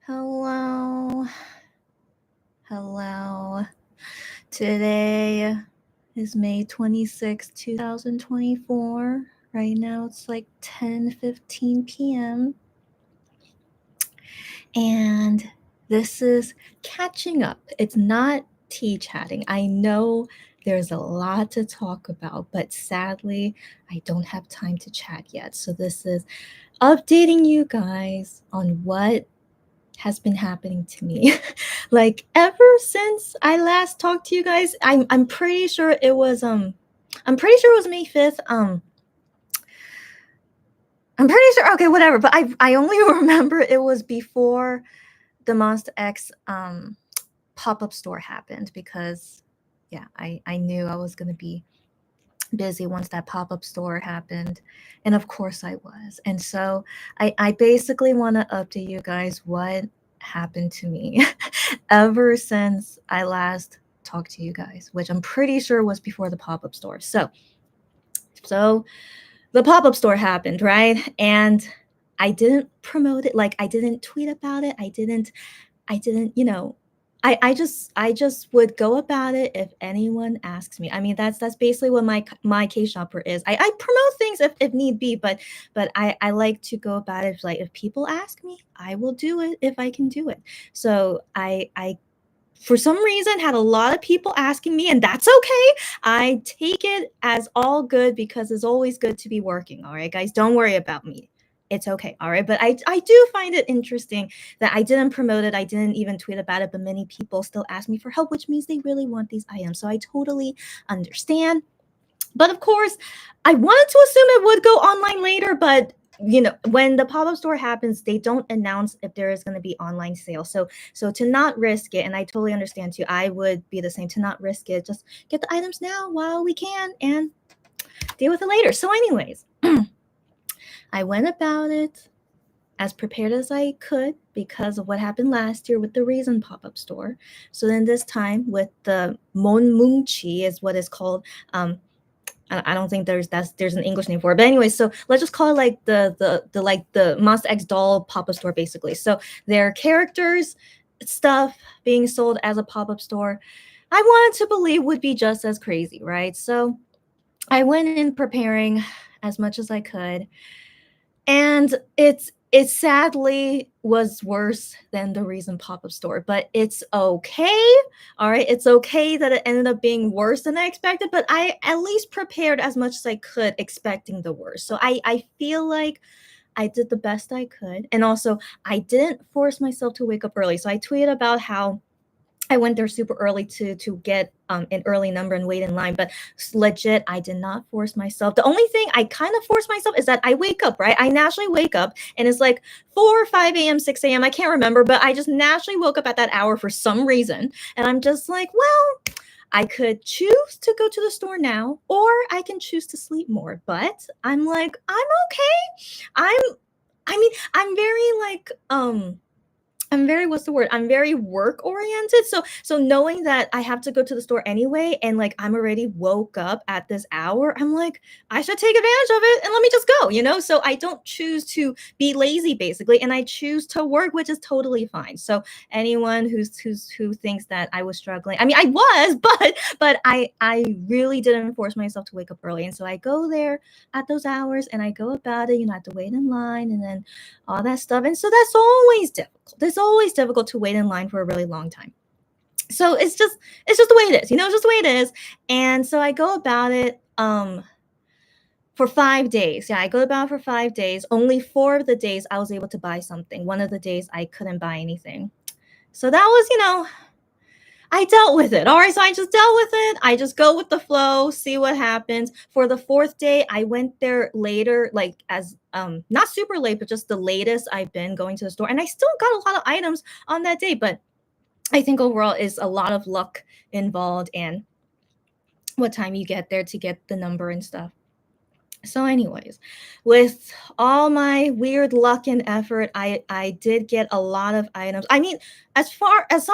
Hello. Hello. Today is May 26th, 2024. Right now it's like 10:15 p.m. And this is catching up. It's not tea chatting. I know there's a lot to talk about, but sadly, I don't have time to chat yet. So this is updating you guys on what has been happening to me. Like ever since I last talked to you guys, I'm pretty sure it was May 5th. I'm pretty sure, okay, whatever, but I only remember it was before the Monster X pop-up store happened because yeah, I knew I was gonna be busy once that pop-up store happened, and of course I was. And so I basically want to update you guys what happened to me ever since I last talked to you guys, which I'm pretty sure was before the pop-up store. So the pop-up store happened, right? And I didn't promote it, like I didn't tweet about it. I didn't, I just would go about it if anyone asks me. I mean, that's basically what my K shopper is. I promote things if need be, but I like to go about it like if people ask me, I will do it if I can do it. So I for some reason had a lot of people asking me, and that's okay. I take it as all good because it's always good to be working. All right, guys, don't worry about me. It's okay. All right. But I do find it interesting that I didn't promote it. I didn't even tweet about it, but many people still ask me for help, which means they really want these items. So I totally understand. But of course, I wanted to assume it would go online later, but when the pop-up store happens, they don't announce if there is going to be online sale. So to not risk it, and I totally understand too, I would be the same, to not risk it, just get the items now while we can and deal with it later. So anyways, I went about it as prepared as I could because of what happened last year with the Reason pop-up store. So then this time with the Monmungchi is what is called. I don't think there's an English name for it, but anyway, so let's just call it like the Monster X doll pop-up store basically. So their characters stuff being sold as a pop-up store, I wanted to believe would be just as crazy, right? So I went in preparing as much as I could, and it sadly was worse than the Reason pop-up store, but it's okay. All right, it's okay that it ended up being worse than I expected, but I at least prepared as much as I could, expecting the worst. So I feel like I did the best I could, and also I didn't force myself to wake up early. So I tweeted about how I went there super early to get an early number and wait in line, but legit, I did not force myself. The only thing I kind of force myself is that I wake up, right? I naturally wake up, and it's like 4 or 5 a.m., 6 a.m. I can't remember, but I just naturally woke up at that hour for some reason, and I'm just like, well, I could choose to go to the store now, or I can choose to sleep more. But I'm like, I'm okay. I'm very like I'm very, what's the word? I'm very work oriented. So knowing that I have to go to the store anyway, and like I'm already woke up at this hour, I'm like, I should take advantage of it and let me just go. So I don't choose to be lazy basically, and I choose to work, which is totally fine. So anyone who thinks that I was struggling, I mean I was, but I really didn't force myself to wake up early. And so I go there at those hours and I go about it, I have to wait in line and then all that stuff. And so that's always difficult. It's always difficult to wait in line for a really long time. So it's just the way it is, it's just the way it is. And so I go about it for 5 days. Yeah, I go about for 5 days. Only 4 of the days I was able to buy something. One of the days I couldn't buy anything. So that was, I dealt with it. All right, so I just dealt with it. I just go with the flow, see what happens. For the 4th day, I went there later, like as not super late, but just the latest I've been going to the store. And I still got a lot of items on that day, but I think overall is a lot of luck involved and what time you get there to get the number and stuff. So anyways, with all my weird luck and effort, I did get a lot of items. I mean, as far as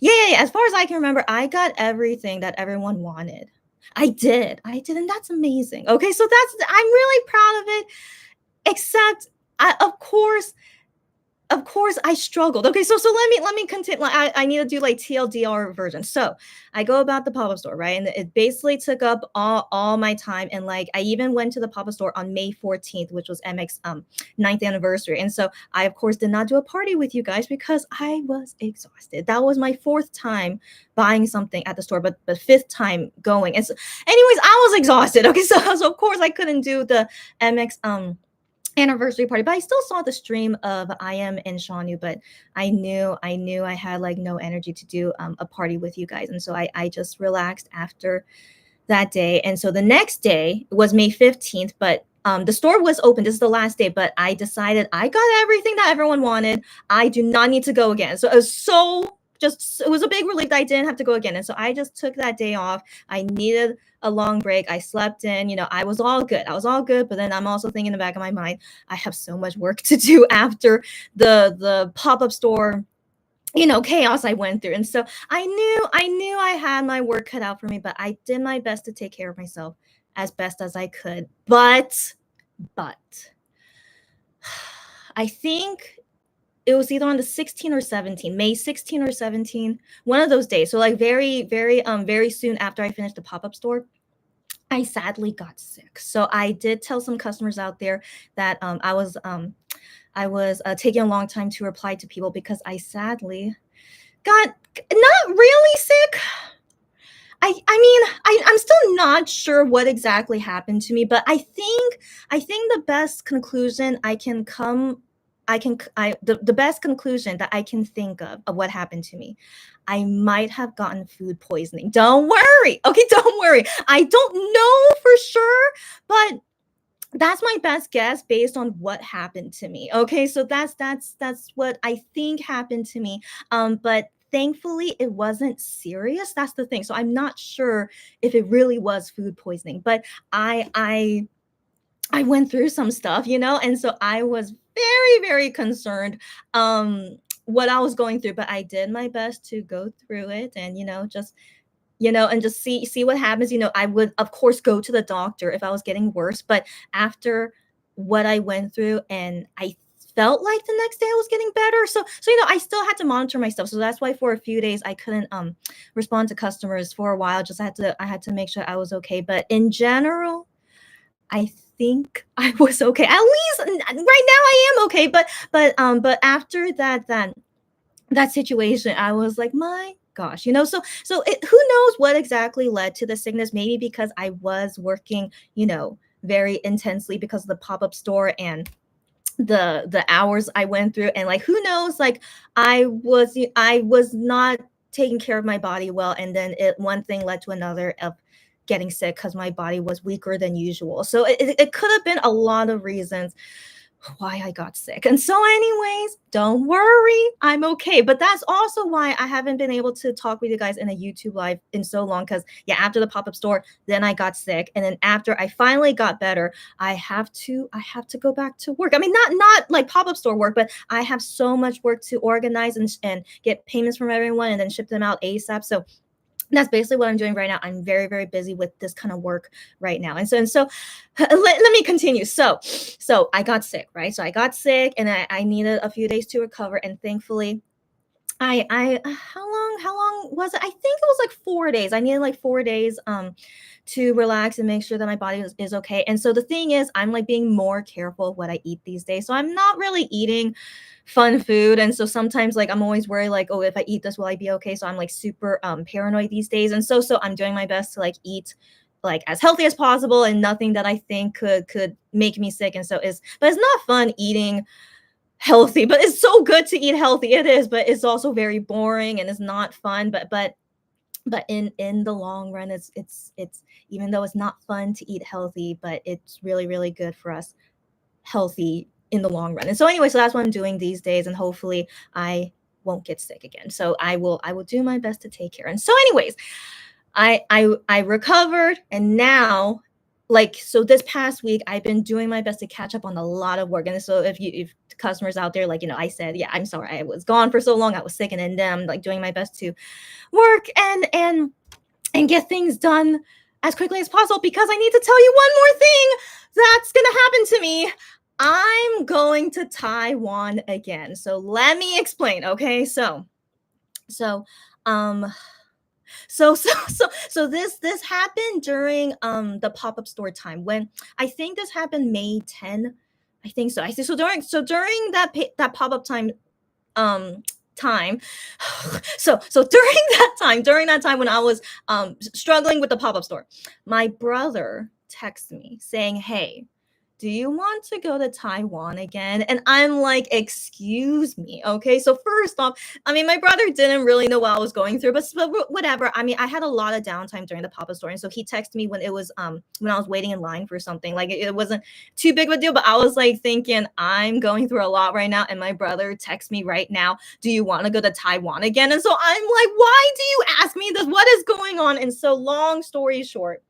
yeah. As far as I can remember, I got everything that everyone wanted. I did, and that's amazing. Okay, so I'm really proud of it. Except, of course, of course I struggled. Okay, so let me continue. Like, I need to do like TLDR version. So I go about the pop-up store, right? And it basically took up all my time. And like I even went to the pop-up store on May 14th, which was MX ninth anniversary. And so I of course did not do a party with you guys because I was exhausted. That was my fourth time buying something at the store, but fifth time going. And so anyways, I was exhausted. Okay, so of course I couldn't do the MX anniversary party, but I still saw the stream of I am and Shanu, but I knew I had like no energy to do a party with you guys. And so I just relaxed after that day. And so the next day was May 15th, but the store was open. This is the last day, but I decided I got everything that everyone wanted. I do not need to go again. So it was it was a big relief that I didn't have to go again. And so I just took that day off. I needed a long break. I slept in, I was all good. I was all good. But then I'm also thinking in the back of my mind, I have so much work to do after the pop-up store chaos I went through. And so I knew I had my work cut out for me, but I did my best to take care of myself as best as I could. But I think it was either on the 16th or 17th, May 16 or 17, one of those days. So like very, very, very soon after I finished the pop-up store, I sadly got sick. So I did tell some customers out there that I was taking a long time to reply to people because I sadly got not really sick. I'm still not sure what exactly happened to me, but I think the best conclusion the best conclusion that I can think of what happened to me, I might have gotten food poisoning. Don't worry. Okay, don't worry. I don't know for sure, but that's my best guess based on what happened to me. Okay, so that's what I think happened to me. But thankfully it wasn't serious. That's the thing. So I'm not sure if it really was food poisoning, but I went through some stuff, and so I was very, very concerned what I was going through, but I did my best to go through it and just and just see what happens. I would of course go to the doctor if I was getting worse, but after what I went through, and I felt like the next day I was getting better. So I still had to monitor myself. So that's why for a few days I couldn't respond to customers for a while. Just I had to make sure I was okay. But in general, I think I was okay. At least right now I am okay. But after that situation, I was like, my gosh, who knows what exactly led to the sickness? Maybe because I was working, very intensely because of the pop-up store and the hours I went through, and like who knows, like I was not taking care of my body well, and then one thing led to another of getting sick because my body was weaker than usual. So it could have been a lot of reasons why I got sick. And so anyways, don't worry, I'm okay. But that's also why I haven't been able to talk with you guys in a YouTube live in so long, because yeah, after the pop-up store, then I got sick, and then after I finally got better, I have to go back to work. I mean, not like pop-up store work, but I have so much work to organize and get payments from everyone and then ship them out ASAP. So that's basically what I'm doing right now. I'm very, very busy with this kind of work right now. And so let me continue. So I got sick, right? So I got sick and I needed a few days to recover. And thankfully, I how long was it? I think it was like 4 days. I needed like 4 days to relax and make sure that my body is okay. And so the thing is, I'm like being more careful of what I eat these days. So I'm not really eating fun food. And so sometimes like I'm always worried like, oh, if I eat this, will I be okay? So I'm like super paranoid these days. And so I'm doing my best to like eat like as healthy as possible and nothing that I think could make me sick. And so but it's not fun eating healthy, but it's so good to eat healthy. It is, but it's also very boring and it's not fun. But in the long run, it's even though it's not fun to eat healthy, but it's really, really good for us healthy in the long run. And so anyway, so that's what I'm doing these days, and hopefully I won't get sick again. So I will do my best to take care. And so anyways, I recovered, and now so this past week I've been doing my best to catch up on a lot of work. And so if customers out there, like I said, yeah, I'm sorry I was gone for so long, I was sick, and then I'm like doing my best to work and get things done as quickly as possible, because I need to tell you one more thing that's gonna happen to me I'm going to Taiwan again. So let me explain, okay? So um this happened during the pop-up store time when I think this happened May 10. I think so. I think so during that pop-up um time so during that time when I was struggling with the pop-up store, my brother texted me saying, "Hey, do you want to go to Taiwan again?" And I'm like, "Excuse me." Okay. So first off, I mean, my brother didn't really know what I was going through, but whatever. I mean, I had a lot of downtime during the pop-up store. And so he texted me when it was when I was waiting in line for something. Like it wasn't too big of a deal, but I was like thinking, I'm going through a lot right now. And my brother texts me right now, "Do you want to go to Taiwan again?" And so I'm like, why do you ask me this? What is going on? And so long story short,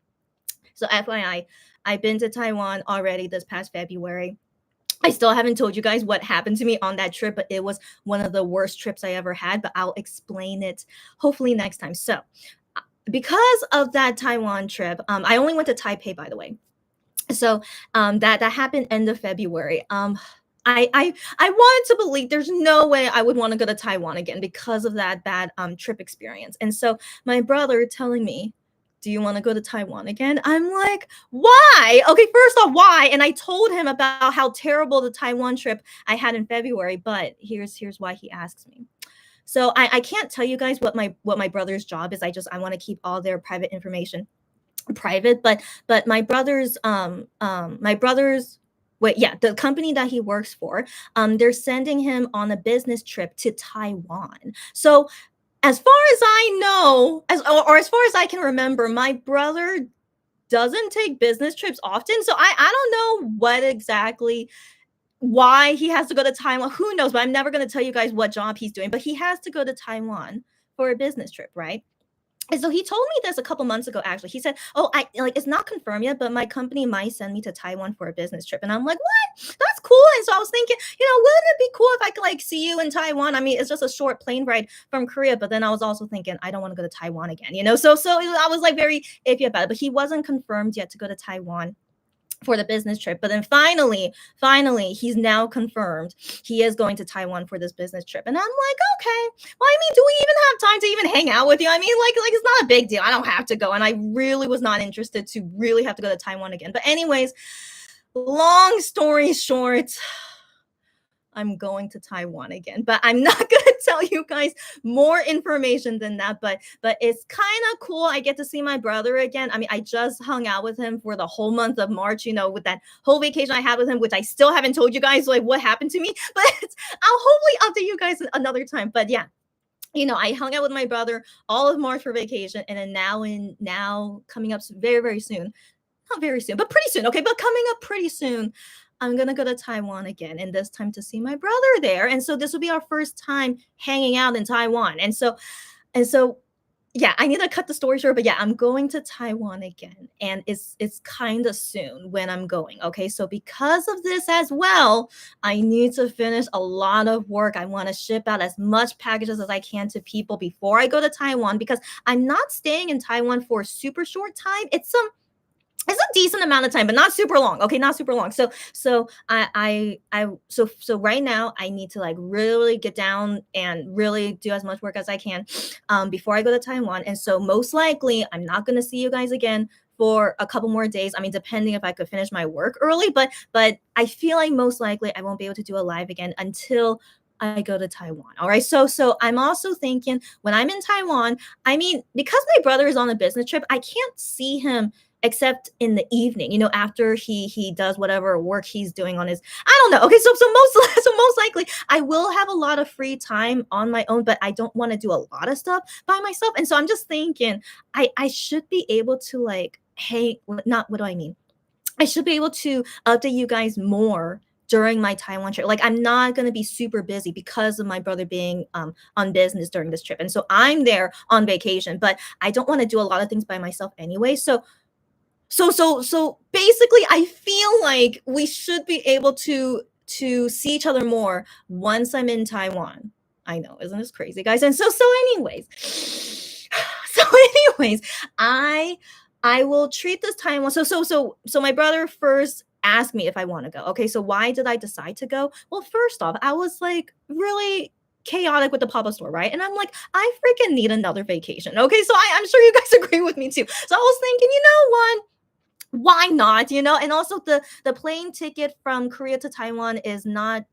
so FYI, I've been to Taiwan already this past February. I still haven't told you guys what happened to me on that trip, but it was one of the worst trips I ever had. But I'll explain it hopefully next time. So, because of that Taiwan trip, I only went to Taipei, by the way. So that happened end of February. I wanted to believe there's no way I would want to go to Taiwan again because of that bad trip experience. And so my brother telling me, "Do you want to go to Taiwan again?" I'm like, "Why?" Okay, first off, why? And I told him about how terrible the Taiwan trip I had in February, but here's why he asks me. So I can't tell you guys what my brother's job is. I want to keep all their private information private, but my brother's wait, yeah, the company that he works for, they're sending him on a business trip to Taiwan. So as far as I know, or as far as I can remember, my brother doesn't take business trips often. So I don't know what exactly why he has to go to Taiwan. Who knows? But I'm never going to tell you guys what job he's doing. But he has to go to Taiwan for a business trip, right? And so he told me this a couple months ago, actually. He said, "Oh, I like it's not confirmed yet, but my company might send me to Taiwan for a business trip." And I'm like, "What? That's cool." And so I was thinking, wouldn't it be cool if I could like see you in Taiwan? I mean, it's just a short plane ride from Korea, but then I was also thinking, I don't want to go to Taiwan again. So I was like very iffy about it. But he wasn't confirmed yet to go to Taiwan for the business trip. But then finally, he's now confirmed he is going to Taiwan for this business trip. And I'm like, okay. Well, I mean, do we even have time to even hang out with you? I mean, like it's not a big deal. I don't have to go. And I really was not interested to really have to go to Taiwan again. But anyways, long story short, I'm going to Taiwan again, but I'm not going to tell you guys more information than that. But it's kind of cool. I get to see my brother again. I mean, I just hung out with him for the whole month of March. With that whole vacation I had with him, which I still haven't told you guys like what happened to me. But I'll hopefully update you guys another time. But yeah. I hung out with my brother all of March for vacation, and then now coming up very, very soon, not very soon, but pretty soon. Okay, but coming up pretty soon, I'm gonna go to Taiwan again, and this time to see my brother there. And so this will be our first time hanging out in Taiwan. And so yeah, I need to cut the story short, but yeah, I'm going to Taiwan again, and it's kind of soon when I'm going. Okay, so because of this as well, I need to finish a lot of work. I want to ship out as much packages as I can to people before I go to Taiwan because I'm not staying in Taiwan for a super short time. It's a decent amount of time, but not super long. Okay, not super long. So right now I need to like really get down and really do as much work as I can before I go to Taiwan. And so most likely I'm not gonna see you guys again for a couple more days. I mean, depending if I could finish my work early, but I feel like most likely I won't be able to do a live again until I go to Taiwan. All right. So I'm also thinking when I'm in Taiwan, I mean, because my brother is on a business trip, I can't see him except in the evening, after he does whatever work he's doing on his, I don't know. Okay, so most likely I will have a lot of free time on my own, but I don't want to do a lot of stuff by myself. And so I'm just thinking I should be able to like, hey, not what do I mean? I should be able to update you guys more during my Taiwan trip. Like I'm not going to be super busy because of my brother being on business during this trip. And so I'm there on vacation, but I don't want to do a lot of things by myself anyway. So basically I feel like we should be able to see each other more once I'm in Taiwan. I know, isn't this crazy, guys? And so anyways, I will treat this Taiwan. So my brother first ask me if I want to go. Okay, so why did I decide to go? Well, first off, I was like really chaotic with the pop-up store, right? And I'm like, I freaking need another vacation. Okay, so I'm sure you guys agree with me too. So I was thinking, you know what? Why not? And also the plane ticket from Korea to Taiwan is not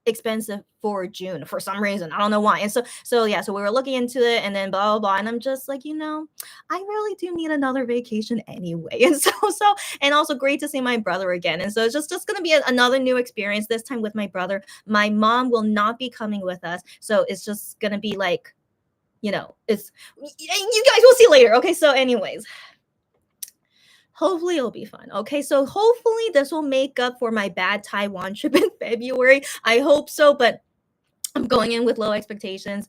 expensive for June for some reason. I don't know why. And so yeah, so we were looking into it and then blah blah blah. And I'm just like, I really do need another vacation anyway. And so and also great to see my brother again. And so it's just gonna be another new experience, this time with my brother. My mom will not be coming with us. So it's just gonna be like, it's you guys will see later. Okay, so anyways. Hopefully it'll be fun. Okay, so hopefully this will make up for my bad Taiwan trip in February. I hope so, but I'm going in with low expectations.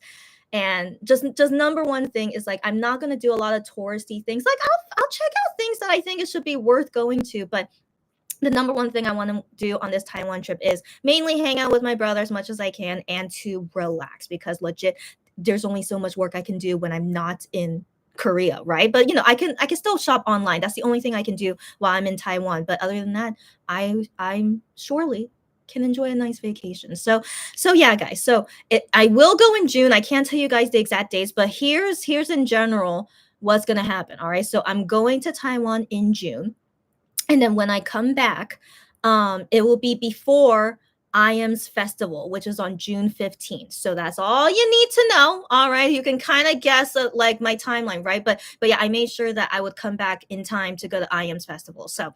And just number one thing is like I'm not gonna do a lot of touristy things. Like I'll check out things that I think it should be worth going to, but the number one thing I want to do on this Taiwan trip is mainly hang out with my brother as much as I can and to relax, because legit there's only so much work I can do when I'm not in Korea, right? But I can still shop online. That's the only thing I can do while I'm in Taiwan. But other than that, I'm surely can enjoy a nice vacation. So yeah, guys. So I will go in June. I can't tell you guys the exact dates, but here's in general what's gonna happen. All right. So I'm going to Taiwan in June. And then when I come back, it will be before IAM's festival, which is on June 15th. So that's all you need to know. All right. You can kind of guess like my timeline, right? But yeah, I made sure that I would come back in time to go to IAM's festival. So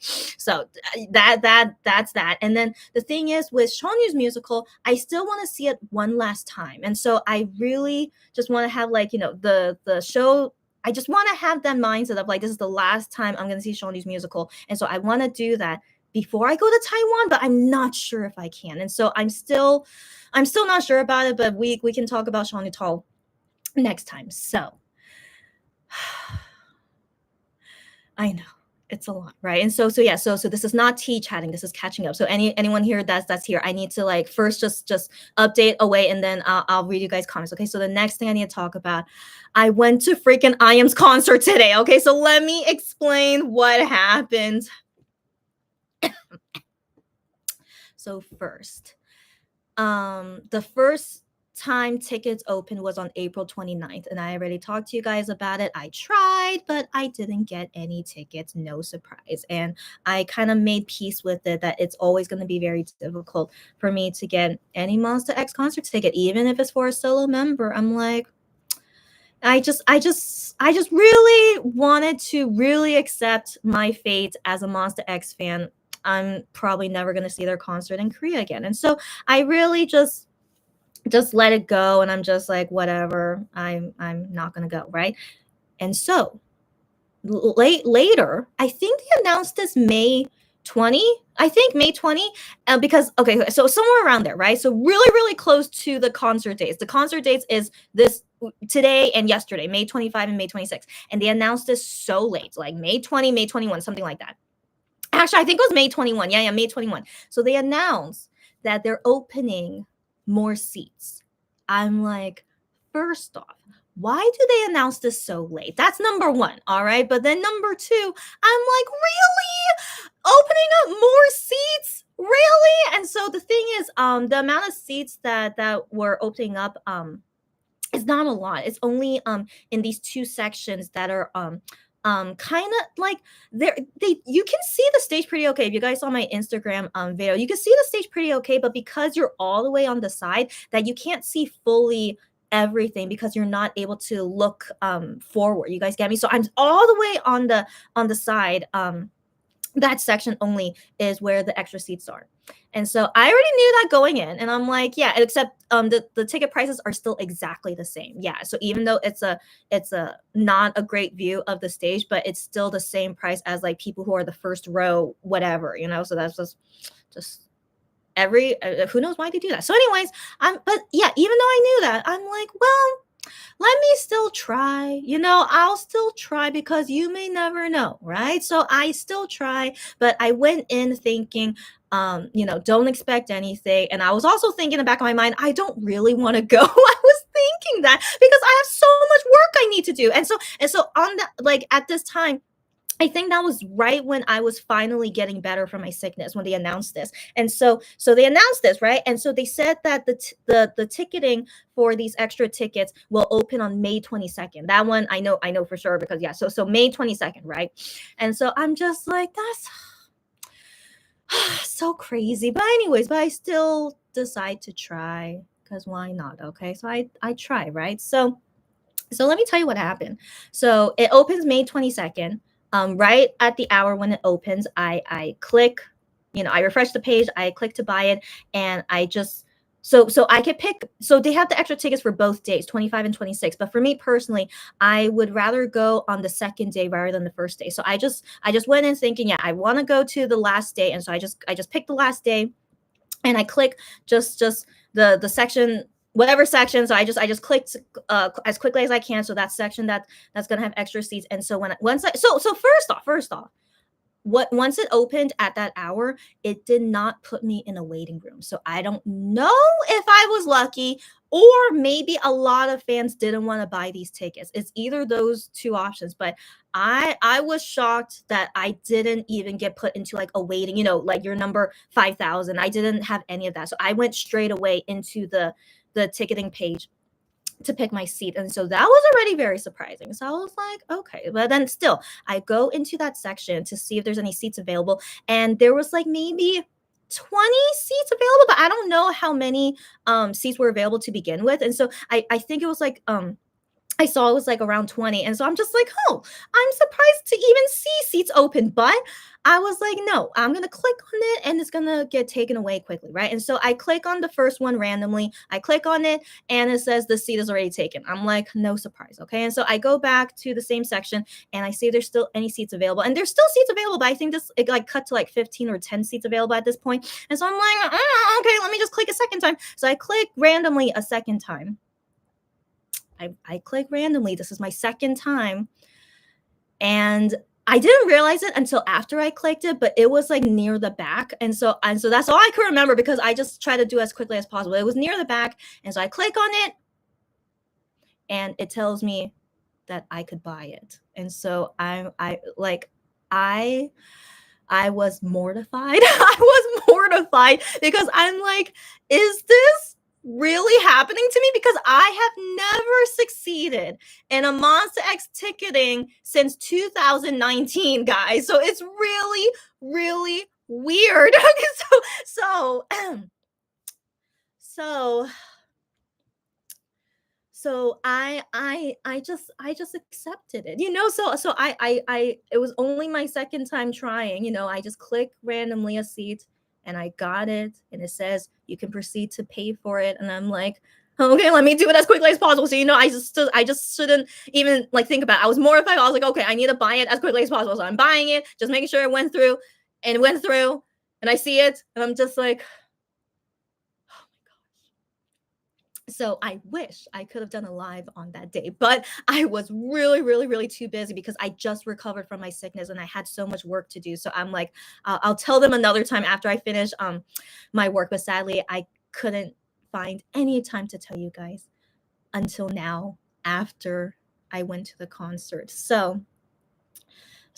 that's that. And then the thing is with Seonyu's musical, I still want to see it one last time. And so I really just want to have like, the show. I just want to have that mindset of like, this is the last time I'm going to see Seonyu's musical. And so I want to do that before I go to Taiwan, but I'm not sure if I can. And so I'm still not sure about it, but we can talk about Seonyu Tall next time. So I know it's a lot, right? And so yeah, so this is not tea chatting, this is catching up. So anyone here that's here, I need to like first just update away, and then I'll read you guys comments. Okay, so the next thing I need to talk about, I went to freaking IAM's concert today. Okay, so let me explain what happened. So first, the first time tickets open was on April 29th, and I already talked to you guys about it. I tried, but I didn't get any tickets. No surprise. And I kind of made peace with it that it's always going to be very difficult for me to get any Monster X concert ticket, even if it's for a solo member. I'm like, I just really wanted to really accept my fate as a Monster X fan. I'm probably never going to see their concert in Korea again. And so I really just let it go, and I'm just like, whatever, I'm not going to go, right? And so later, I think they announced this May 20, I think May 20, because okay, so somewhere around there, right? So really close to the concert dates. The concert dates is this today and yesterday, May 25 and May 26. And they announced this so late, like May 20, May 21, something like that. Actually, I think it was May 21. Yeah, May 21. So they announced that they're opening more seats. I'm like, first off, why do they announce this so late? That's number one, all right? But then number two, I'm like, really? Opening up more seats? Really? And so the thing is, the amount of seats that were opening up is not a lot. It's only in these two sections that are kind of like you can see the stage pretty okay. If you guys saw my Instagram video, you can see the stage pretty okay, but because you're all the way on the side, that you can't see fully everything because you're not able to look forward. You guys get me? So I'm all the way on the side. That section only is where the extra seats are. And so I already knew that going in, and I'm like, yeah, except the ticket prices are still exactly the same. Yeah. So even though it's a not a great view of the stage, but it's still the same price as like people who are the first row, whatever, So that's just every who knows why they do that. So anyways, but yeah, even though I knew that, I'm like, well, let me still try. I'll still try because you may never know, right? So I still try, but I went in thinking, don't expect anything. And I was also thinking in the back of my mind, I don't really want to go. I was thinking that because I have so much work I need to do. And so on the, like at this time, I think that was right when I was finally getting better from my sickness when they announced this. And so they announced this, right? And so they said that the ticketing for these extra tickets will open on May 22nd. That one I know for sure because yeah, so May 22nd, right? And so I'm just like that's so crazy. But anyways, but I still decide to try because why not? Okay. So I try, right? So let me tell you what happened. So it opens May 22nd. Right at the hour when it opens, I click, I refresh the page, I click to buy it, and I just so I could pick. So they have the extra tickets for both days, 25 and 26. But for me personally, I would rather go on the second day rather than the first day. So I just went in thinking, yeah, I want to go to the last day, and so I just picked the last day, and I click just the section, whatever section. So I just clicked as quickly as I can. So that section that's gonna have extra seats. And so so first off, what once it opened at that hour, it did not put me in a waiting room. So I don't know if I was lucky or maybe a lot of fans didn't want to buy these tickets. It's either those two options, but I was shocked that I didn't even get put into like a waiting, like your number 5,000. I didn't have any of that. So I went straight away into the ticketing page to pick my seat. And so that was already very surprising. So I was like, okay. But then still, I go into that section to see if there's any seats available. And there was like maybe 20 seats available, but I don't know how many seats were available to begin with. And so I think it was like I saw it was like around 20. And so I'm just like, oh, I'm surprised to even see seats open. But I was like, no, I'm going to click on it and it's going to get taken away quickly. Right. And so I click on the first one randomly. I click on it and it says the seat is already taken. I'm like, no surprise. Okay. And so I go back to the same section and I see there's still any seats available. And there's still seats available. But I think it like cut to like 15 or 10 seats available at this point. And so I'm like, okay, let me just click a second time. So I click randomly a second time. I click randomly. This is my second time. And I didn't realize it until after I clicked it, but it was like near the back. And so that's all I could remember because I just tried to do as quickly as possible. It was near the back. And so I click on it and it tells me that I could buy it. And so I I was mortified. I was mortified because I'm like, is this really happening to me? Because I have never succeeded in a Monster X ticketing since 2019, guys. So it's really, really weird. so, so so I just accepted it, so I it was only my second time trying, I just click randomly a seat and I got it and it says you can proceed to pay for it, and I'm like, okay, let me do it as quickly as possible. So I just shouldn't even like think about it. I was mortified. I was like, okay, I need to buy it as quickly as possible, so I'm buying it, just making sure it went through, and it went through, and I see it and I'm just like, so I wish I could have done a live on that day, but I was really, really, really too busy because I just recovered from my sickness and I had so much work to do. So I'm like, I'll tell them another time after I finish my work. But sadly, I couldn't find any time to tell you guys until now after I went to the concert. So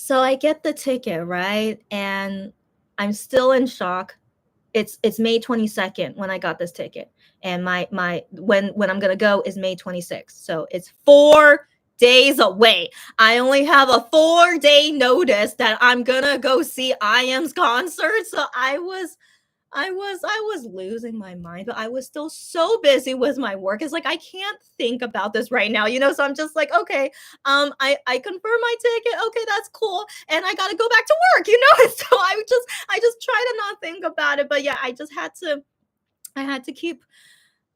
I get the ticket, right? And I'm still in shock. It's May 22nd when I got this ticket, and my when I'm gonna go is May 26th. So it's 4 days away. I only have a 4-day notice that I'm gonna go see IM's concert. So I was losing my mind, but I was still so busy with my work. It's like I can't think about this right now, So I'm just like, okay, I confirm my ticket. Okay, that's cool, and I gotta go back to work. And so I just try to not think about it, but yeah, I had to keep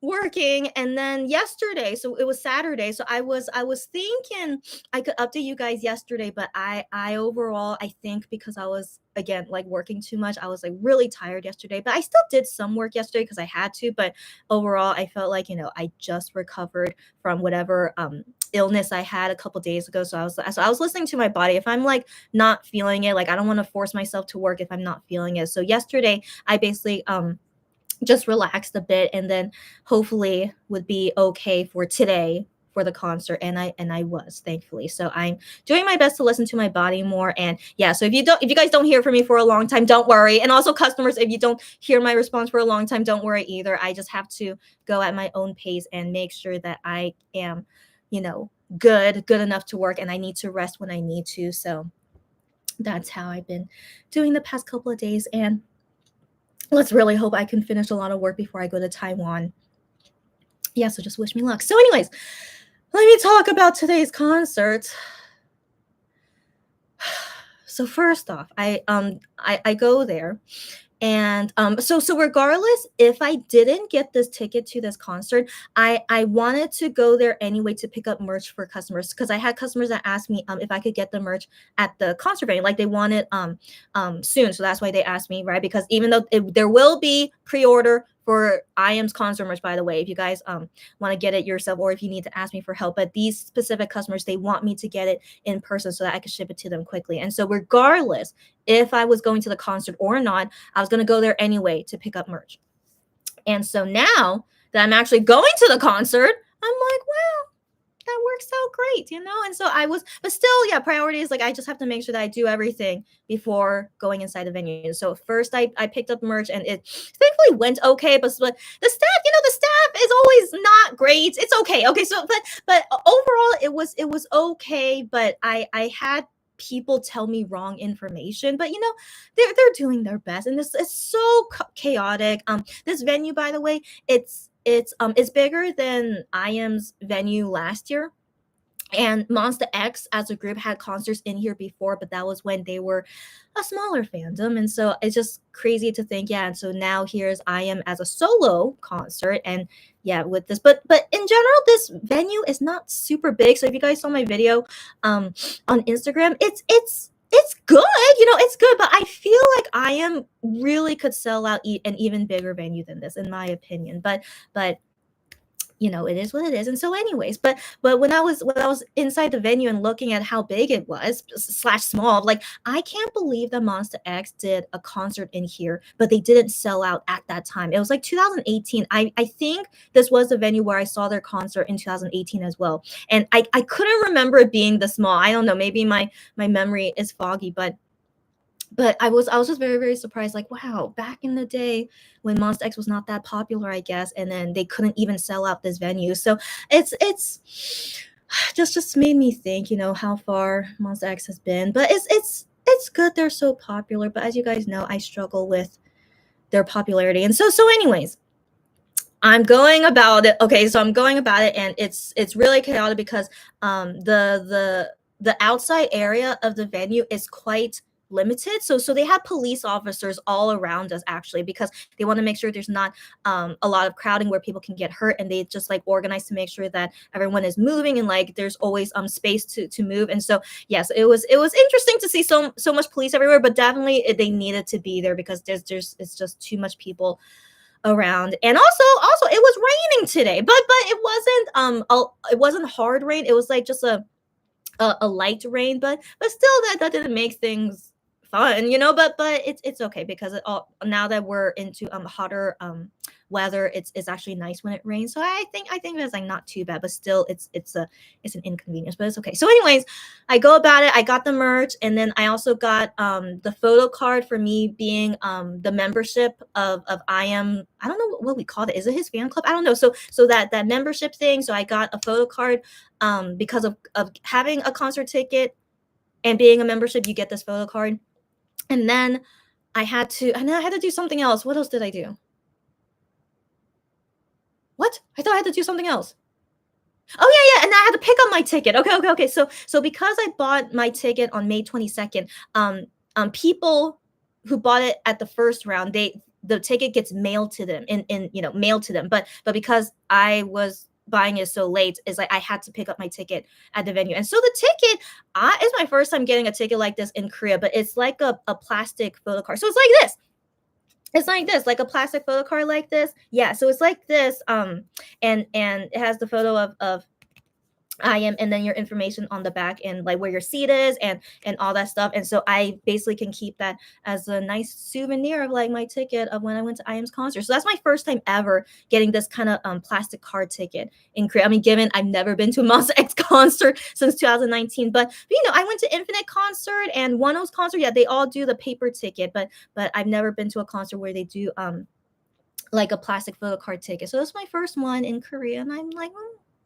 working. And then yesterday, so it was Saturday, so I was thinking I could update you guys yesterday, but I overall, I think because I was again like working too much, I was like really tired yesterday, but I still did some work yesterday because I had to. But overall, I felt like, I just recovered from whatever illness I had a couple days ago. So I was listening to my body. If I'm like not feeling it, like I don't want to force myself to work if I'm not feeling it. So yesterday I basically just relaxed a bit, and then hopefully would be okay for today for the concert, and I was, thankfully. So I'm doing my best to listen to my body more. And yeah, so if you guys don't hear from me for a long time, don't worry. And also customers, if you don't hear my response for a long time, don't worry either. I just have to go at my own pace and make sure that I am, good enough to work, and I need to rest when I need to. So that's how I've been doing the past couple of days. And let's really hope I can finish a lot of work before I go to Taiwan. Yeah, so just wish me luck. So anyways, let me talk about today's concert. So first off, I go there, and so regardless, if I didn't get this ticket to this concert, I wanted to go there anyway to pick up merch for customers, because I had customers that asked me if I could get the merch at the concert venue, like they want it soon. So that's why they asked me, right? Because even though there will be pre-order for IAM's concert merch, by the way, if you guys want to get it yourself, or if you need to ask me for help, but these specific customers, they want me to get it in person so that I can ship it to them quickly. And so regardless if I was going to the concert or not, I was going to go there anyway to pick up merch. And so now that I'm actually going to the concert, I'm like, well, that works out great, And so but still, yeah, priority is like, I just have to make sure that I do everything before going inside the venue. So first I picked up merch, and it thankfully went okay, but the staff, the staff is always not great. It's okay. Okay. So, but overall it was okay, but I had people tell me wrong information, but they're doing their best, and this is so chaotic. This venue, by the way, it's bigger than IAM's venue last year. And Monsta X as a group had concerts in here before, but that was when they were a smaller fandom. And so it's just crazy to think, yeah. And so now here's IAM as a solo concert, and yeah, with this. But in general, this venue is not super big. So if you guys saw my video on Instagram, it's good, it's good. But I feel like IAM really could sell out an even bigger venue than this, in my opinion. But it is what it is. And so anyways, but when I was inside the venue and looking at how big it was / small, like, I can't believe that Monsta X did a concert in here, but they didn't sell out at that time. It was like 2018. I think this was the venue where I saw their concert in 2018 as well. And I couldn't remember it being this small. I don't know, maybe my memory is foggy, but I was just very, very surprised. Like, wow, back in the day when Monsta X was not that popular, I guess, and then they couldn't even sell out this venue. So it's just made me think, how far Monsta X has been. But it's good. They're so popular. But as you guys know, I struggle with their popularity. And so anyways, I'm going about it. Okay, so I'm going about it, and it's really chaotic because the outside area of the venue is quite limited. So they have police officers all around us, actually, because they want to make sure there's not a lot of crowding where people can get hurt, and they just like organize to make sure that everyone is moving, and like there's always space to move. And so yes, it was interesting to see so much police everywhere, but definitely they needed to be there because it's just too much people around. And also it was raining today, but it wasn't hard rain. It was like just a light rain, but still that didn't make things fun, but it's okay, because now that we're into hotter weather, it's actually nice when it rains. So I think it's like not too bad, but still it's an inconvenience, but it's okay. So anyways, I go about it. I got the merch, and then I also got the photo card for me being the membership of IAM. I don't know what we call it. Is it his fan club? I don't know. So that membership thing. So I got a photo card because of having a concert ticket and being a membership. You get this photo card. And then I had to do something else. What else did I do? What? I thought I had to do something else. Oh yeah. And I had to pick up my ticket. Okay. So because I bought my ticket on May 22nd, people who bought it at the first round, the ticket gets mailed to them mailed to them. But because I was buying it so late, is like I had to pick up my ticket at the venue. And so the ticket is my first time getting a ticket like this in Korea, but it's like a plastic photo card. So it's like this. It's like this, like a plastic photo card like this. Yeah, so it's like this. And it has the photo of I am, and then your information on the back and like where your seat is and all that stuff. And so I basically can keep that as a nice souvenir of like my ticket of when I went to IM's concert. So that's my first time ever getting this kind of plastic card ticket in Korea. I mean, given I've never been to a Monsta X concert since 2019, but you know, I went to Infinite concert and One O's concert. Yeah, they all do the paper ticket, but I've never been to a concert where they do like a plastic photo card ticket. So that's my first one in Korea, and I'm like,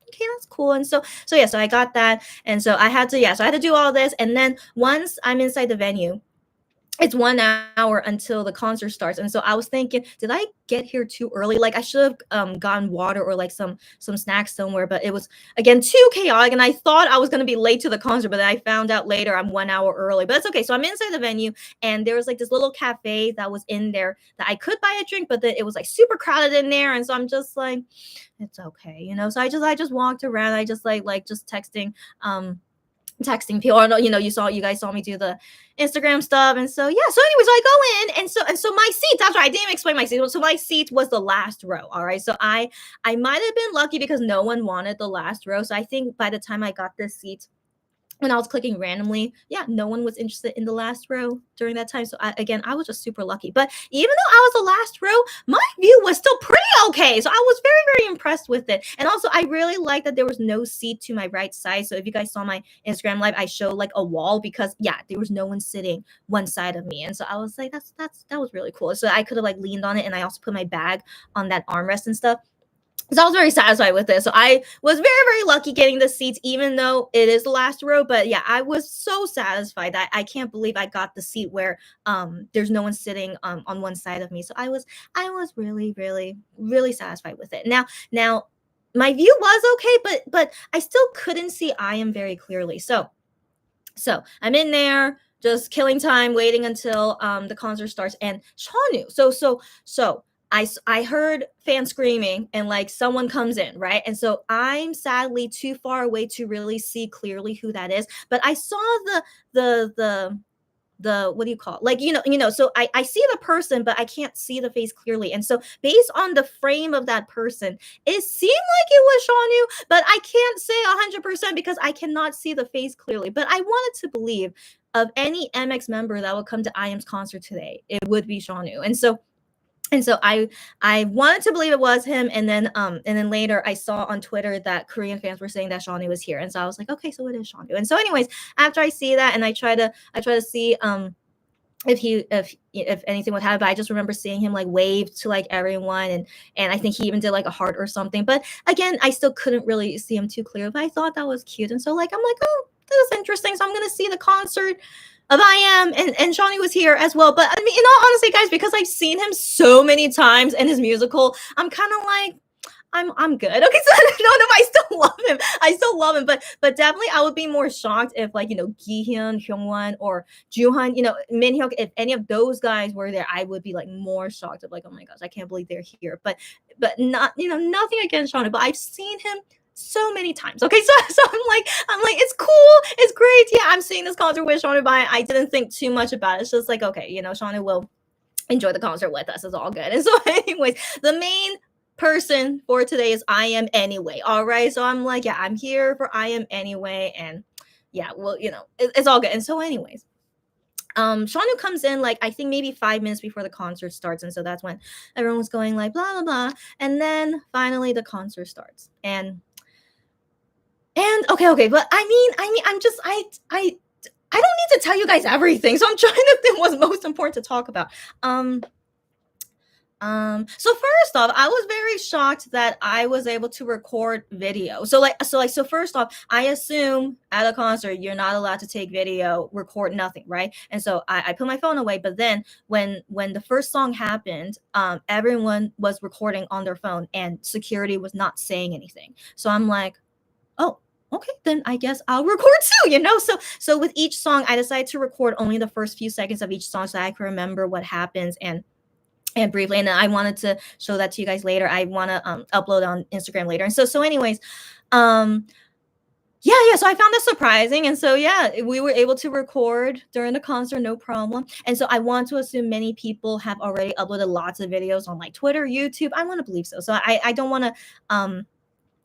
okay, that's cool. And so yeah, so I got that, and so I had to so I had to do all this, and then once I'm inside the venue, it's 1 hour until the concert starts. And so I was thinking, did I get here too early? Like I should have gotten water or like some snacks somewhere, but it was again too chaotic. And I thought I was gonna be late to the concert, but then I found out later I'm 1 hour early. But it's okay. So I'm inside the venue, and there was like this little cafe that was in there that I could buy a drink, but then it was like super crowded in there. And so I'm just like, it's okay, you know. So I just walked around. I just like just texting people. Or, you know, you guys saw me do the Instagram stuff. And so yeah, so anyways, I go in, and so my seat, that's right, I didn't even explain my seat. So my seat was the last row. All right. So I might have been lucky because no one wanted the last row. So I think by the time I got this seat, when I was clicking randomly, yeah, no one was interested in the last row during that time. So I was just super lucky. But even though I was the last row, my view was still pretty okay. So I was very, very impressed with it. And also, I really like that there was no seat to my right side. So if you guys saw my Instagram live, I showed like a wall because yeah, there was no one sitting one side of me. And so I was like, that was really cool. So I could have like leaned on it, and I also put my bag on that armrest and stuff. So I was very satisfied with it. So I was very, very lucky getting the seats, even though it is the last row. But yeah, I was so satisfied that I can't believe I got the seat where there's no one sitting on one side of me. So I was really, really, really satisfied with it. Now my view was okay, but I still couldn't see I am very clearly. So I'm in there just killing time, waiting until the concert starts. And Shawnu, so I heard fans screaming, and like someone comes in, right? And so I'm sadly too far away to really see clearly who that is. But I saw the what do you call it? Like so I see the person, but I can't see the face clearly. And so based on the frame of that person, it seemed like it was Shawnu, but I can't say 100% because I cannot see the face clearly. But I wanted to believe of any MX member that would come to IM's concert today, it would be Shawnu. And so I wanted to believe it was him, and then later I saw on Twitter that Korean fans were saying that Shawnu was here, and so I was like, okay, so it is Shawnu. And so anyways, after I see that, and I try to see if anything would happen. But I just remember seeing him like wave to like everyone, and I think he even did like a heart or something. But again, I still couldn't really see him too clear, but I thought that was cute. And so like I'm like, oh, this is interesting. So I'm gonna see the concert of IM, and Shawnee was here as well. But I mean, in all honesty, guys, because I've seen him so many times in his musical, I'm kind of like, I'm good. Okay, so no, I still love him. But definitely I would be more shocked if like Gihyun, Hyungwon, or Juhan, Minhyuk, if any of those guys were there, I would be like more shocked of like, oh my gosh, I can't believe they're here. But not nothing against Shawnee, but I've seen him so many times. Okay, so I'm like, it's cool, it's great. Yeah, I'm seeing this concert with Shawnee, but I didn't think too much about it. It's just like, okay, Shawnee will enjoy the concert with us. It's all good. And so, anyways, the main person for today is IM anyway. All right, so I'm like, yeah, I'm here for IM anyway, and yeah, well, it's all good. And so, anyways. Shawnu comes in like I think maybe 5 minutes before the concert starts, and so that's when everyone was going like blah blah blah, and then finally the concert starts, and okay, but I mean, I don't need to tell you guys everything, so I'm trying to think what's most important to talk about. So first off, I was very shocked that I was able to record video. So first off, I assume at a concert you're not allowed to take video, record nothing, right? And so I put my phone away. But then when the first song happened, everyone was recording on their phone, and security was not saying anything. So I'm like, oh, okay, then I guess I'll record too, So with each song, I decided to record only the first few seconds of each song so I can remember what happens and briefly. And then I wanted to show that to you guys later. I want to upload on Instagram later. And so anyways, yeah. So I found this surprising. And so, yeah, we were able to record during the concert, no problem. And so I want to assume many people have already uploaded lots of videos on like Twitter, YouTube. I want to believe so. So I don't want to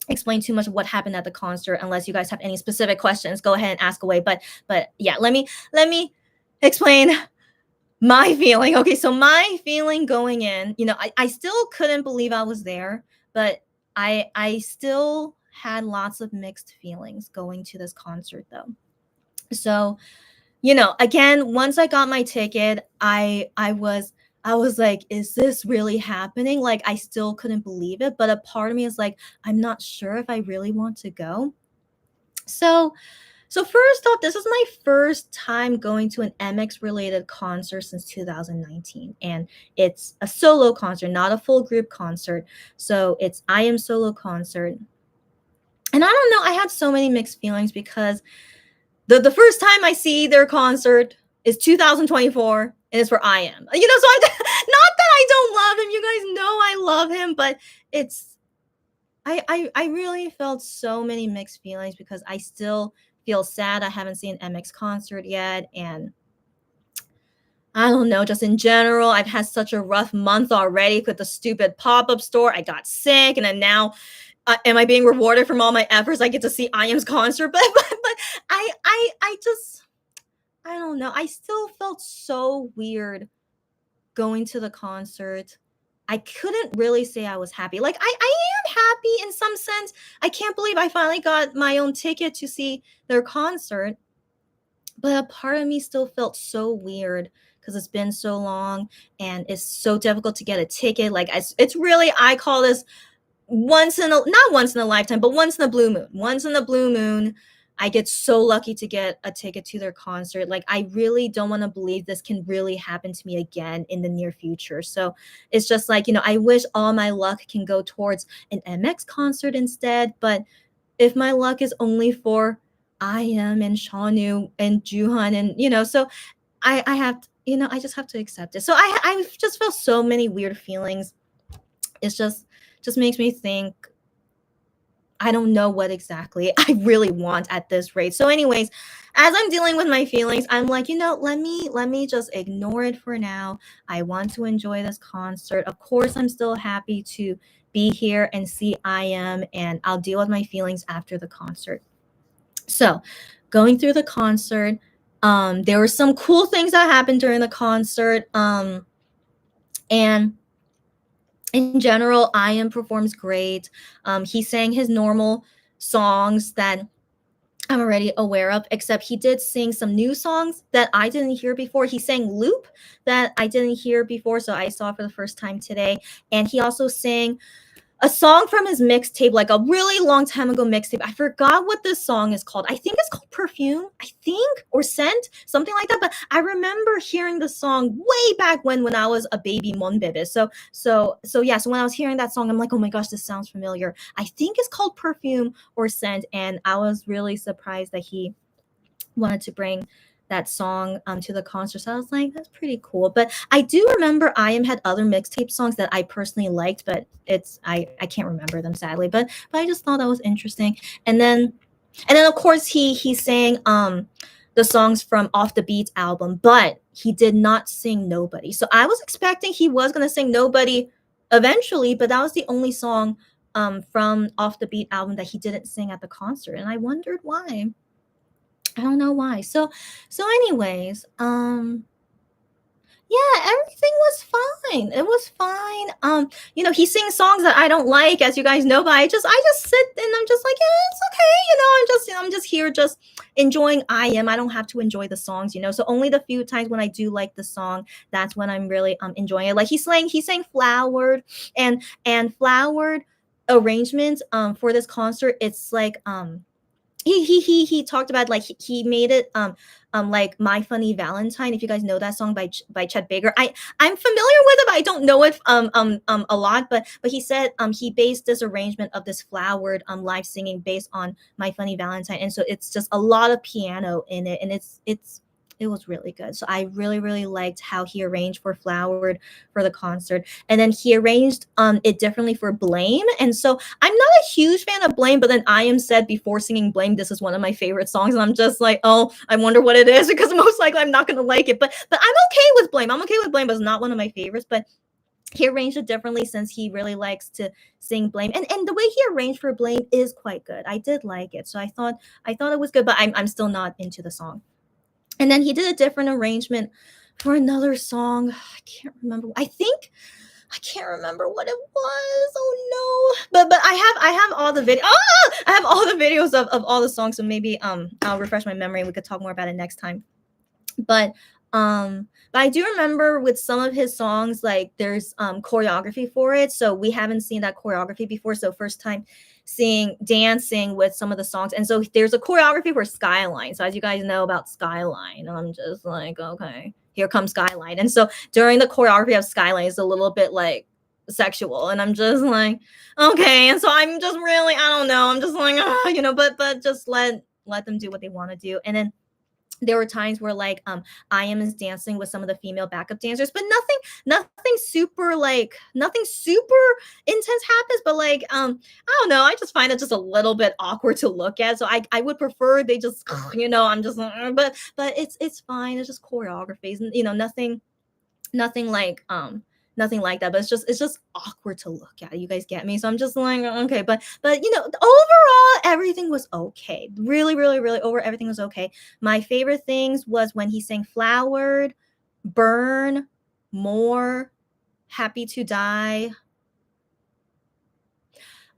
explain too much of what happened at the concert unless you guys have any specific questions. Go ahead and ask away. But yeah, let me explain my feeling. Okay, so my feeling going in, I still couldn't believe I was there, but I still had lots of mixed feelings going to this concert though. So, again, once I got my ticket, I was like, is this really happening? Like I still couldn't believe it, but a part of me is like, I'm not sure if I really want to go. So so first off, this is my first time going to an MX related concert since 2019, and it's a solo concert, not a full group concert. So it's I am solo concert. And I don't know, I had so many mixed feelings because the first time I see their concert is 2024 and it's where I am. So not that I don't love him. You guys know I love him, but it's I really felt so many mixed feelings because I still feel sad I haven't seen MX concert yet. And I don't know, just in general, I've had such a rough month already with the stupid pop-up store. I got sick, and then now, am I being rewarded from all my efforts? I get to see IAM's concert, but I just I don't know. I still felt so weird going to the concert. I couldn't really say I was happy. Like I am happy in some sense. I can't believe I finally got my own ticket to see their concert, but a part of me still felt so weird because it's been so long and it's so difficult to get a ticket. Like it's really, I call this not once in a lifetime, but once in a blue moon. Once in a blue moon, I get so lucky to get a ticket to their concert. Like I really don't want to believe this can really happen to me again in the near future. So it's just like, I wish all my luck can go towards an MX concert instead. But if my luck is only for IM and Shawnu and Juhan, and so I have to, I just have to accept it. So I just feel so many weird feelings. It's just makes me think, I don't know what exactly I really want at this rate. So anyways, as I'm dealing with my feelings, I'm like, let me just ignore it for now. I want to enjoy this concert. Of course, I'm still happy to be here and see IM, and I'll deal with my feelings after the concert. So, going through the concert, there were some cool things that happened during the concert. And in general, IM performs great. He sang his normal songs that I'm already aware of, except he did sing some new songs that I didn't hear before. He sang Loop that I didn't hear before, so I saw for the first time today. And he also sang a song from his mixtape, like a really long time ago mixtape. I forgot what this song is called. I think it's called Perfume, I think, or Scent, something like that. But I remember hearing the song way back when I was a baby Monbebe. So yeah, so when I was hearing that song, I'm like, oh my gosh, this sounds familiar. I think it's called Perfume or Scent, and I was really surprised that he wanted to bring that song to the concert. So I was like, that's pretty cool. But I do remember IM had other mixtape songs that I personally liked, but I can't remember them sadly. But I just thought that was interesting. And then of course he sang the songs from Off the Beat album, but he did not sing Nobody. So I was expecting he was gonna sing Nobody eventually, but that was the only song from Off the Beat album that he didn't sing at the concert. And I wondered why. I don't know why. So anyways, yeah, everything was fine. It was fine. He sings songs that I don't like, as you guys know, but I just sit and I'm just like, yeah, it's okay. I'm just here just enjoying IM. I don't have to enjoy the songs. So only the few times when I do like the song, that's when I'm really enjoying it. Like he sang Flowered, and Flowered arrangements for this concert. It's like he talked about, like, he made it like My Funny Valentine, if you guys know that song by Chet Baker. I'm familiar with it, but I don't know it a lot. But he said he based this arrangement of this Flowered live singing based on My Funny Valentine, and so it's just a lot of piano in it, and it was really good. So I really, really liked how he arranged for Flowered for the concert. And then he arranged it differently for Blame. And so I'm not a huge fan of Blame, but then IM said before singing Blame, this is one of my favorite songs. And I'm just like, oh, I wonder what it is, because most likely I'm not going to like it. But I'm okay with Blame. I'm okay with Blame, but it's not one of my favorites. But he arranged it differently since he really likes to sing Blame, and the way he arranged for Blame is quite good. I did like it, so I thought it was good, but I'm still not into the song. And then he did a different arrangement for another song. I can't remember. I can't remember what it was. Oh no! But I have all the video. Oh, I have all the videos of all the songs. So maybe I'll refresh my memory and we could talk more about it next time. But but I do remember with some of his songs, like there's choreography for it. So we haven't seen that choreography before. So first time seeing dancing with some of the songs. And so there's a choreography for Skyline. So as you guys know about Skyline, I'm just like, okay, here comes Skyline. And so during the choreography of Skyline is a little bit like sexual. And I'm just like, okay. And so I'm just really, I don't know. I'm just like, but just let them do what they want to do. And then there were times where like I.M is dancing with some of the female backup dancers, but nothing super intense happens. But like I don't know, I just find it just a little bit awkward to look at. So I would prefer they just I'm just but it's fine. It's just choreographies, and nothing like nothing like that, but it's just awkward to look at. You guys get me? So I'm just like, okay, but overall everything was okay. Really, really, really over everything was okay. My favorite things was when he sang Flowered, Burn, More, Happy to Die.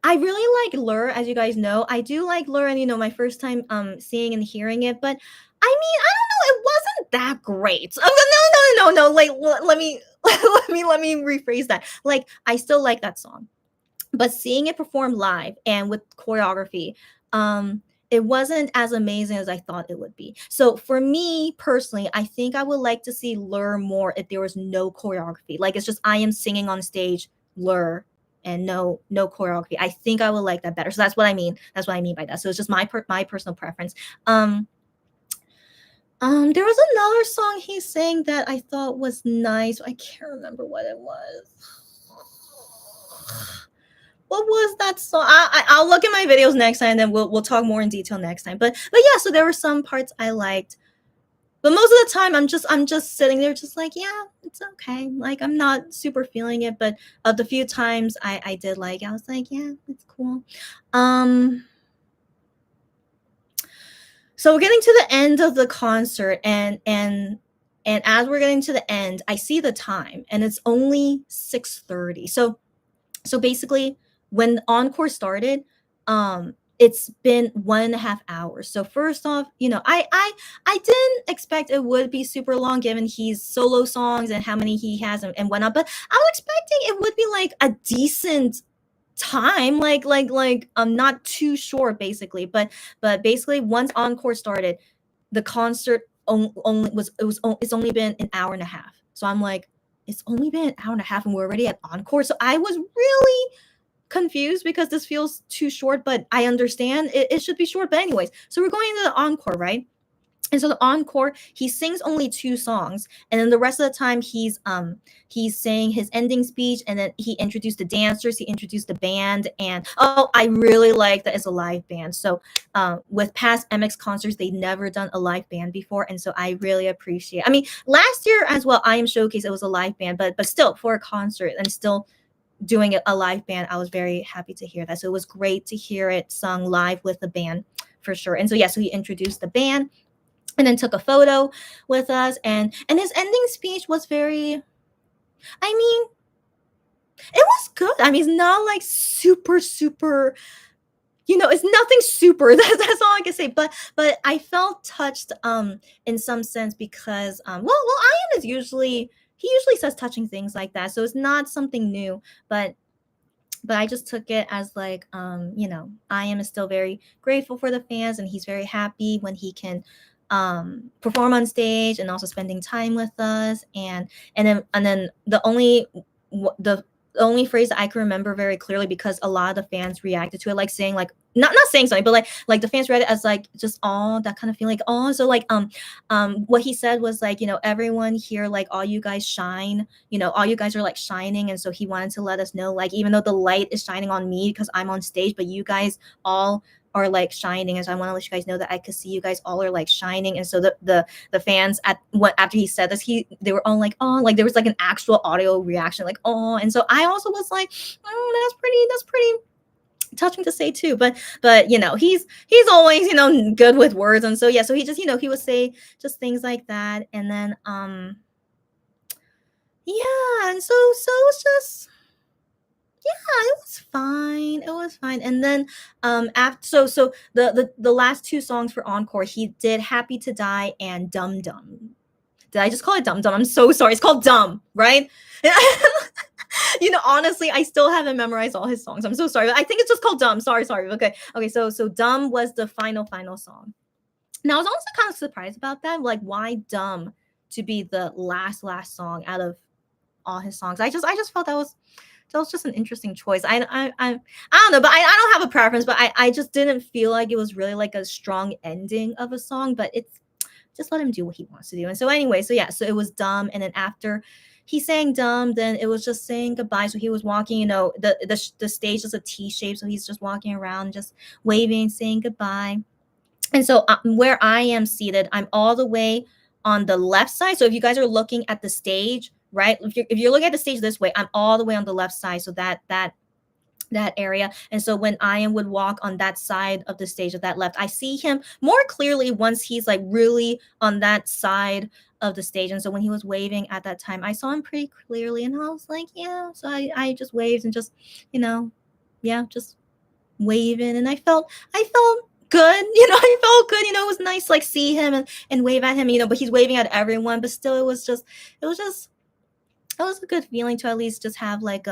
I really like Lure, as you guys know. I do like Lure, and my first time seeing and hearing it, but I mean, I don't know, it wasn't that great. Oh, no. Like let me let me rephrase that. Like I still like that song, but seeing it performed live and with choreography, it wasn't as amazing as I thought it would be. So for me personally, I think I would like to see Lure more if there was no choreography. Like it's just I.M singing on stage, Lure, and no choreography. I think I would like that better. So that's what I mean. That's what I mean by that. So it's just my personal preference. There was another song he sang that I thought was nice. I can't remember what it was. What was that song? I'll look at my videos next time, and then we'll talk more in detail next time. But yeah, so there were some parts I liked, but most of the time I'm just sitting there, just like, yeah, it's okay. Like I'm not super feeling it, but of the few times I did like, I was like, yeah, it's cool. So we're getting to the end of the concert, and as we're getting to the end, I see the time, and it's only 6:30. So basically, when the encore started, it's been 1.5 hours. So first off, I didn't expect it would be super long given he's solo songs and how many he has and whatnot, but I was expecting it would be like a decent time, like not too short basically, but basically once encore started, the concert it's only been an hour and a half. So I'm like, it's only been an hour and a half and we're already at encore. So I was really confused because this feels too short, but I understand it should be short. But anyways, so we're going into the encore, right? And so the encore, he sings only 2 songs, and then the rest of the time he's saying his ending speech, and then he introduced the dancers, he introduced the band, and I really like that it's a live band. So with past MX concerts, they've never done a live band before, and so I really appreciate. I mean, last year as well, I Am Showcase, it was a live band, but still for a concert and still doing it a live band, I was very happy to hear that. So it was great to hear it sung live with the band for sure. And so yeah, so he introduced the band and then took a photo with us, and his ending speech was very, I mean, it was good. I mean, it's not like super it's nothing super. That's all I can say. But I felt touched in some sense because I am is usually he usually says touching things like that, so it's not something new. But I just took it as like I am is still very grateful for the fans, and he's very happy when he can perform on stage and also spending time with us. And then the only phrase that I can remember very clearly, because a lot of the fans reacted to it like saying like not saying something, but like the fans read it as like just all that kind of feeling, like so like what he said was like, everyone here, like all you guys shine, all you guys are like shining. And so he wanted to let us know, like, even though the light is shining on me because I'm on stage, but you guys all are like shining, and so I want to let you guys know that I could see you guys all are like shining. And so the fans at what after he said this, they were all like, oh, like there was like an actual audio reaction, like, oh. And so I also was like, oh, that's pretty touching to say too. But he's always good with words. And so yeah, so he just he would say just things like that. And then yeah, and so it was just, yeah, it was fine. It was fine. And then after, so the last two songs for encore, he did Happy to Die and Dum Dum. Did I just call it Dum Dum? I'm so sorry. It's called Dumb, right? Honestly, I still haven't memorized all his songs. I'm so sorry. I think it's just called Dumb. Sorry. Okay. So Dumb was the final song. Now I was also kind of surprised about that. Like, why Dumb to be the last song out of all his songs? I just felt that was just an interesting choice. I don't know, but I don't have a preference, but I just didn't feel like it was really like a strong ending of a song. But it's just let him do what he wants to do. And so anyway, so yeah, so it was Dumb, and then after he sang Dumb, then it was just saying goodbye. So he was walking, the stage is a T shape, so he's just walking around, just waving, saying goodbye. And so where I am seated, I'm all the way on the left side. So if you guys are looking at the stage, right? If you're looking at the stage this way, I'm all the way on the left side. So that area. And so when Ian would walk on that side of the stage, of that left, I see him more clearly once he's like really on that side of the stage. And so when he was waving at that time, I saw him pretty clearly, and I was like, yeah. So I just waved and just, yeah, just waving. And I felt good. I felt good. It was nice, like, see him and wave at him, but he's waving at everyone. But still, it was a good feeling to at least just have like,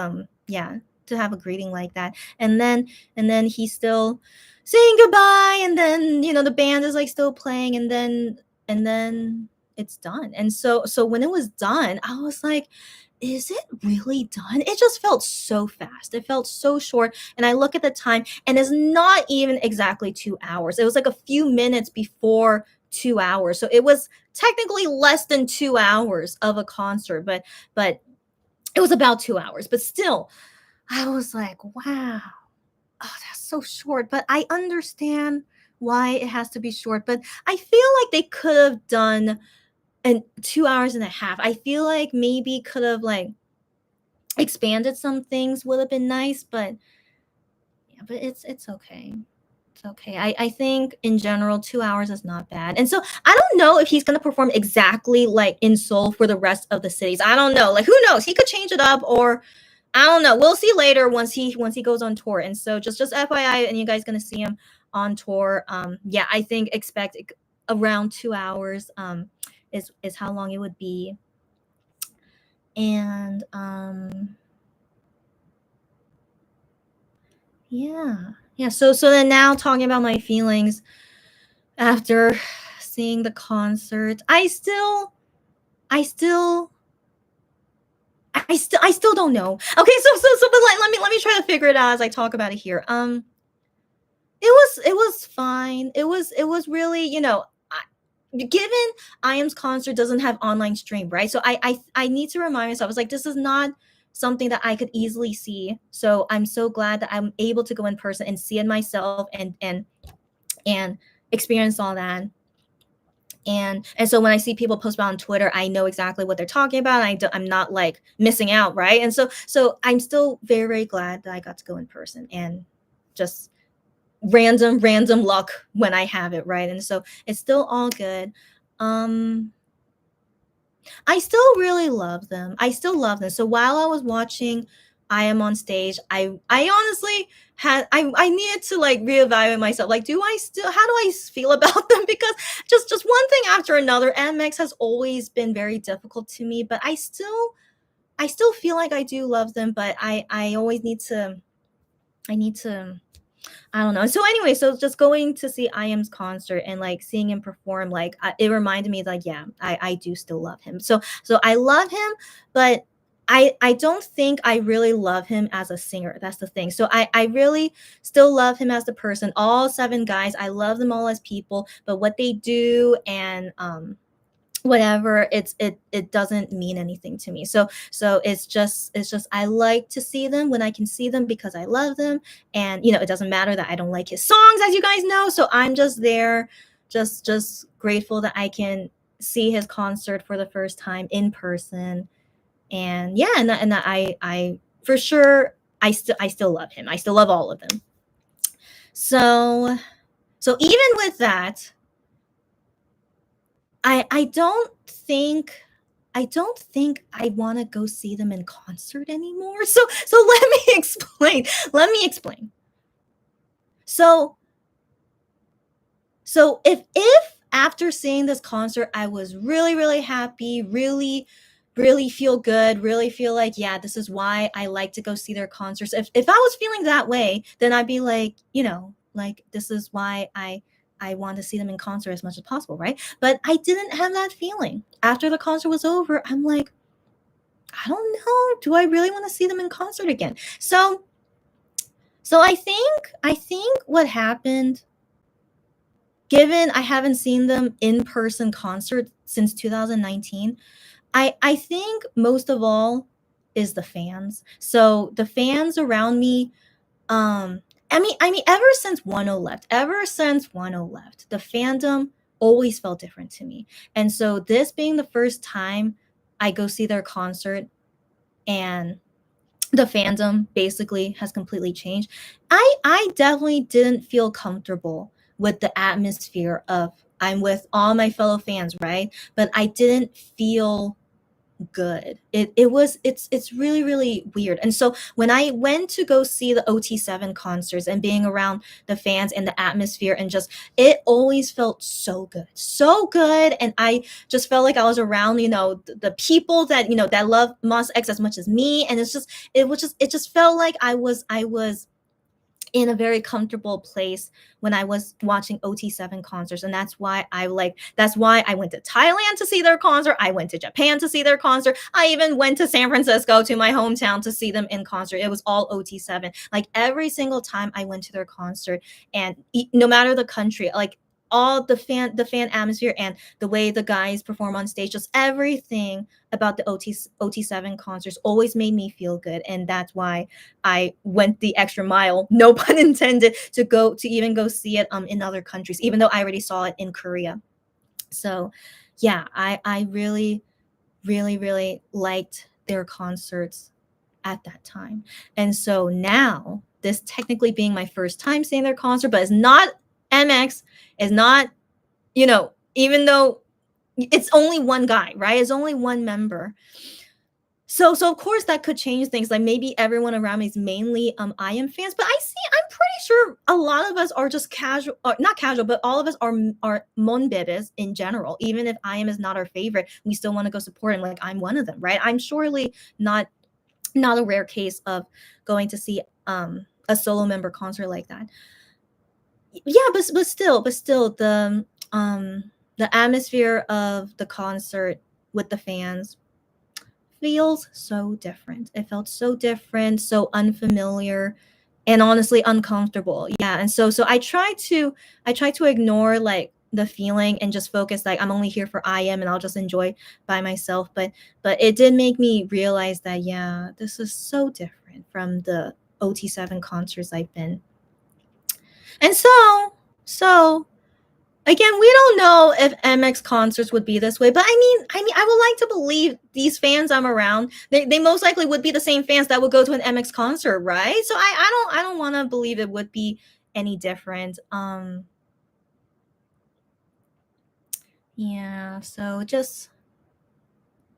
yeah, to have a greeting like that. And then he's still saying goodbye, and then the band is like still playing, and then it's done. And so when it was done, I was like, is it really done? It just felt so fast. It felt so short. And I look at the time, and it's not even exactly 2 hours. It was like a few minutes before 2 hours. So it was technically less than 2 hours of a concert, but it was about 2 hours. But still, I was like, wow, oh, that's so short. But I understand why it has to be short. But I feel like they could have done 2 hours and a half. I feel like maybe could have like expanded some things, would have been nice. But yeah, but it's okay. It's okay. I think in general, 2 hours is not bad. And so I don't know if he's gonna perform exactly like in Seoul for the rest of the cities. I don't know. Like, who knows? He could change it up, or I don't know. We'll see later once he goes on tour. And so just FYI, and you guys gonna see him on tour. Yeah, I think expect around 2 hours is how long it would be. And yeah, so then now talking about my feelings after seeing the concert, I still don't know. Okay, but let me try to figure it out as I talk about it here. It was fine. It was really, given IAM's concert doesn't have online stream, right? So I need to remind myself, I was like, this is not something that I could easily see. So I'm so glad that I'm able to go in person and see it myself and experience all that. And so when I see people post about on Twitter, I know exactly what they're talking about. I'm not like missing out, right? And so I'm still very, very glad that I got to go in person, and just random luck when I have it, right? And so it's still all good. I still really love them. I still love them. So while I was watching IAM on stage, I honestly I needed to like reevaluate myself. Like, how do I feel about them? Because just one thing after another, NMIXX has always been very difficult to me, but I still feel like I do love them, but I always need to I don't know. So anyway, so just going to see IAM's concert and like seeing him perform, like it reminded me like, yeah, I do still love him. So I love him, but I don't think I really love him as a singer. That's the thing. So I really still love him as the person. All 7 guys, I love them all as people, but what they do and whatever, it doesn't mean anything to me. So it's just I like to see them when I can see them because I love them. And it doesn't matter that I don't like his songs, as you guys know. So I'm just there, just grateful that I can see his concert for the first time in person. And yeah, and that I for sure, I still love him. I still love all of them. So even with that, I don't think I want to go see them in concert anymore. So let me explain. Let me explain. So if after seeing this concert I was really really happy, really really feel good, really feel like, yeah, this is why I like to go see their concerts. If I was feeling that way, then I'd be like, like, this is why I want to see them in concert as much as possible, right? But I didn't have that feeling. After the concert was over, I'm like, I don't know, do I really want to see them in concert again? So I think what happened, given I haven't seen them in person concert since 2019, I think most of all is the fans. So the fans around me, um, I mean, ever since Wano left, the fandom always felt different to me. And so this being the first time I go see their concert, and the fandom basically has completely changed. I definitely didn't feel comfortable with the atmosphere of I'm with all my fellow fans, right? But I didn't feel good. It's really really weird. And so when I went to go see the OT7 concerts and being around the fans and the atmosphere, and just, it always felt so good, so good. And I just felt like I was around, the people that that love Monster X as much as me. And it just felt like I was in a very comfortable place when I was watching OT7 concerts. And that's why I went to Thailand to see their concert. I went to Japan to see their concert. I even went to San Francisco, to my hometown, to see them in concert. It was all OT7. Like, every single time I went to their concert, and no matter the country, like, all the fan atmosphere and the way the guys perform on stage, just everything about the OT7 concerts always made me feel good. And that's why I went the extra mile, no pun intended, to even go see it in other countries, even though I already saw it in Korea. So yeah, I really, really, really liked their concerts at that time. And so now, this technically being my first time seeing their concert, but it's not MX, is not, even though it's only one guy, right? It's only one member. So of course that could change things. Like, maybe everyone around me is mainly IM fans, but I'm pretty sure a lot of us are just casual, or not casual, but all of us are monbebes in general. Even if IM is not our favorite, we still want to go support him. Like, I'm one of them, right? I'm surely not a rare case of going to see a solo member concert like that. Yeah, but still the atmosphere of the concert with the fans feels so different. It felt so different, so unfamiliar, and honestly uncomfortable. Yeah, and so I try to ignore, like, the feeling, and just focus, like, I'm only here for IM, and I'll just enjoy by myself. But it did make me realize that, yeah, this is so different from the OT7 concerts I've been. And so again, we don't know if MX concerts would be this way, but I mean, I would like to believe these fans I'm around, they most likely would be the same fans that would go to an MX concert, right? So I don't want to believe it would be any different. Yeah, so just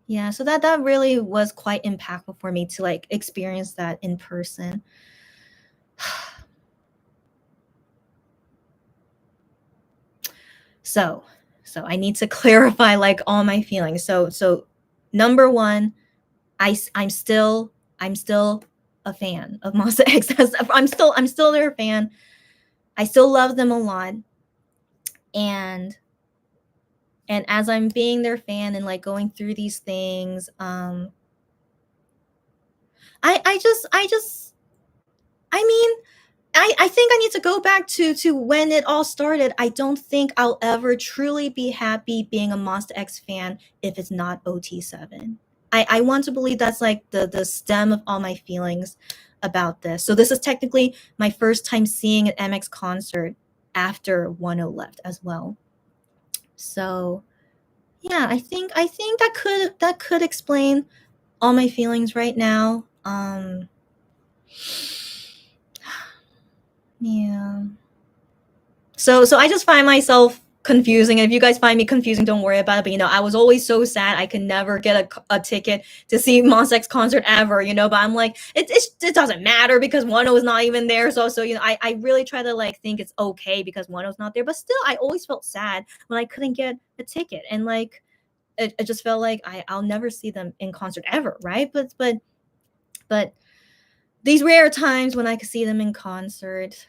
yeah, so that really was quite impactful for me to, like, experience that in person. So, so I need to clarify, like, all my feelings. So number one, I'm still a fan of Monster X. I'm still their fan. I still love them a lot. And as I'm being their fan and, like, going through these things, I just I mean, I think I need to go back to when it all started. I don't think I'll ever truly be happy being a Monster X fan if it's not OT7. I want to believe that's like the stem of all my feelings about this. So this is technically my first time seeing an MX concert after 10 left as well. So yeah, I think that could explain all my feelings right now. Yeah. So I just find myself confusing. And if you guys find me confusing, don't worry about it. But I was always so sad I could never get a ticket to see Monsta X concert ever. But I'm like, it doesn't matter because Wano is not even there. So I really try to like think it's okay because Wano's not there. But still, I always felt sad when I couldn't get a ticket, and like it just felt like I'll never see them in concert ever, right? But these rare times when I could see them in concert,